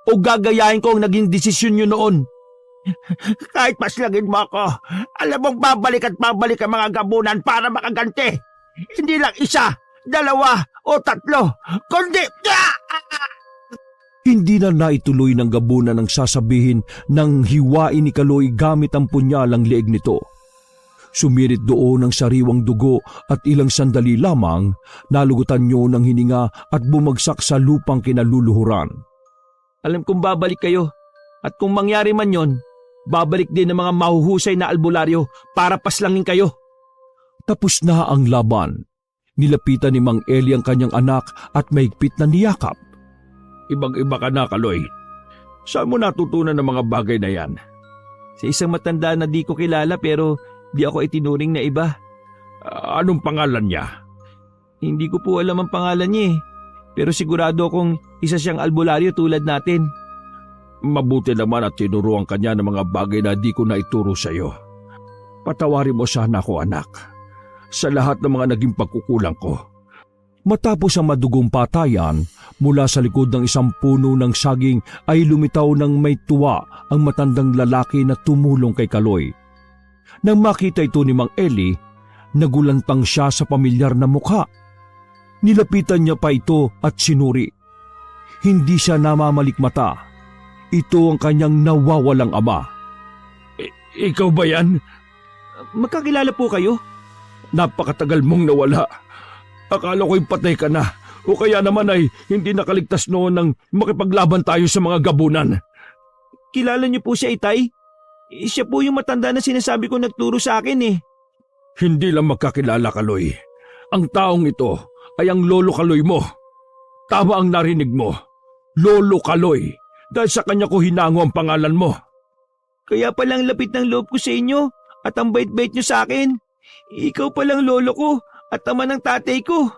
O gagayahin ko ang naging desisyon nyo noon? Kahit paslangin mo ako, alam mong babalik at babalik ang mga gabunan para makaganti. Hindi lang 1, 2 o 3, kundi... Hindi na naituloy ng gabunan ang sasabihin ng hiwain ni Kaloy gamit ang punyalang leeg nito. Sumirit doon ang sariwang dugo at ilang sandali lamang nalugutan niyo ng hininga at bumagsak sa lupang kinaluluhuran. Alam kong babalik kayo at kung mangyari man yon, babalik din ng mga mahuhusay na albularyo para paslangin kayo. Tapos na ang laban. Nilapitan ni Mang Eli ang kanyang anak at mahigpit na niyakap. Ibang-iba ka na, Kaloy. Saan mo natutunan ng mga bagay na yan? Sa isang matanda na di ko kilala pero di ako itinuring na iba. Anong pangalan niya? Hindi ko po alam ang pangalan niya eh. Pero sigurado akong isa siyang albularyo tulad natin. Mabuti naman at tinuruan ka niya ng mga bagay na di ko na ituro sa iyo. Patawarin mo sana ako, anak, sa lahat ng mga naging pagkukulang ko. Matapos ang madugong patayan, mula sa likod ng isang puno ng saging ay lumitaw ng may tuwa ang matandang lalaki na tumulong kay Kaloy. Nang makita ito ni Mang Eli, nagulantang siya sa pamilyar na mukha. Nilapitan niya pa ito at sinuri. Hindi siya namamalikmata. Ito ang kanyang nawawalang ama. Ikaw ba yan? Magkakilala po kayo? Napakatagal mong nawala. Akala ko'y patay ka na o kaya naman ay hindi nakaligtas noon nang makipaglaban tayo sa mga gabunan. Kilala niyo po siya, Itay? Siya po yung matanda na sinasabi ko nagturo sa akin eh. Hindi lang magkakilala, Kaloy. Ang taong ito ay ang Lolo Kaloy mo. Tama ang narinig mo. Lolo Kaloy. Dahil sa kanya ko hinango ang pangalan mo. Kaya palang lapit ng loob ko sa inyo at ang bait-bait niyo sa akin. Ikaw palang lolo ko at ama ng tatay ko.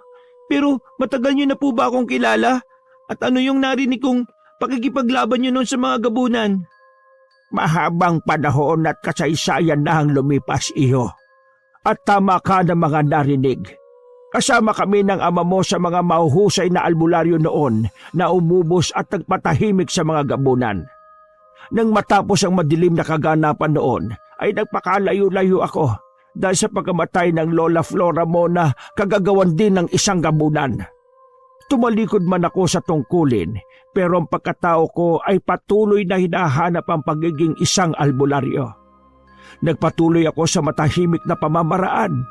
Pero matagal niyo na po ba akong kilala? At ano yung narinig kong pakikipaglaban niyo noon sa mga gabunan? Mahabang panahon at kasaysayan na ang lumipas, iho. At tama ka ng mga narinig. Kasama kami ng ama mo sa mga mahuhusay na albularyo noon na umubos at nagpatahimik sa mga gabunan. Nang matapos ang madilim na kaganapan noon, ay nagpakalayo-layo ako dahil sa pagkamatay ng Lola Flora mo na kagagawan din ng isang gabunan. Tumalikod man ako sa tungkulin, pero ang pagkatao ko ay patuloy na hinahanap ang pagiging isang albularyo. Nagpatuloy ako sa matahimik na pamamaraan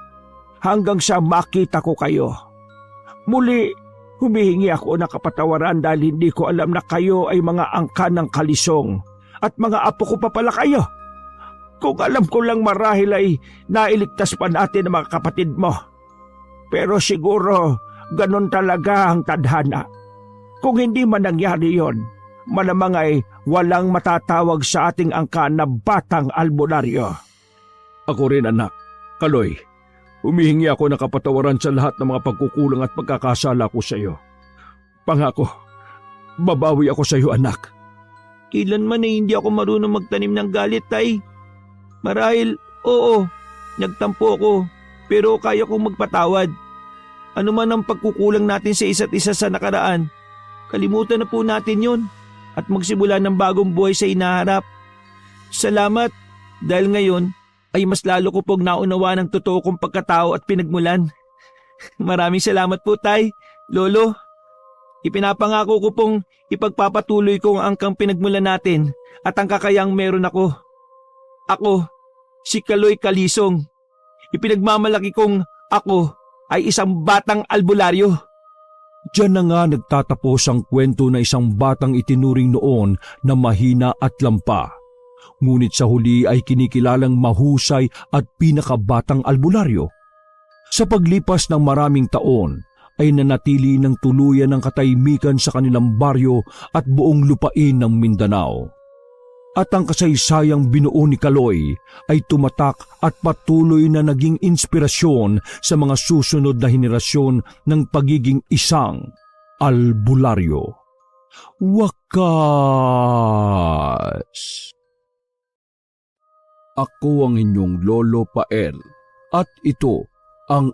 hanggang sa makita ko kayo. Muli, humihingi ako ng kapatawaran dahil hindi ko alam na kayo ay mga angkan ng kalisong at mga apo ko pa pala kayo. Kung alam ko lang marahil ay nailigtas pa natin ang mga kapatid mo. Pero siguro ganon talaga ang tadhana. Kung hindi man nangyari yon, malamang ay walang matatawag sa ating angkan na batang albularyo. Ako rin, anak. Kaloy, humihingi ako ng kapatawaran sa lahat ng mga pagkukulang at pagkakasala ko sa iyo. Pangako, babawi ako sa iyo, anak. Kailanman ay hindi ako marunong magtanim ng galit, Tay. Marahil, oo, nagtampo ako, pero kaya kong magpatawad. Ano man ang pagkukulang natin sa isa't isa sa nakaraan, kalimutan na po natin yon at magsimula ng bagong buhay sa inaharap. Salamat dahil ngayon ay mas lalo ko pong naunawa ng totoo kong pagkatao at pinagmulan. Maraming salamat po, Tay, Lolo. Ipinapangako ko pong ipagpapatuloy ko ang angkang pinagmulan natin at ang kakayang meron ako. Ako, si Kaloy Kalisong. Ipinagmamalaki kong ako ay isang batang albularyo. Diyan na nga nagtatapos ang kwento na isang batang itinuring noon na mahina at lampa. Ngunit sa huli ay kinikilalang mahusay at pinakabatang albularyo. Sa paglipas ng maraming taon ay nanatili ng tuluyan ng katahimikan sa kanilang baryo at buong lupain ng Mindanao. At ang kasaysayang binuo ni Kaloy ay tumatak at patuloy na naging inspirasyon sa mga susunod na henerasyon ng pagiging isang albularyo. Wakas! Ako ang inyong Lolo Pael at ito ang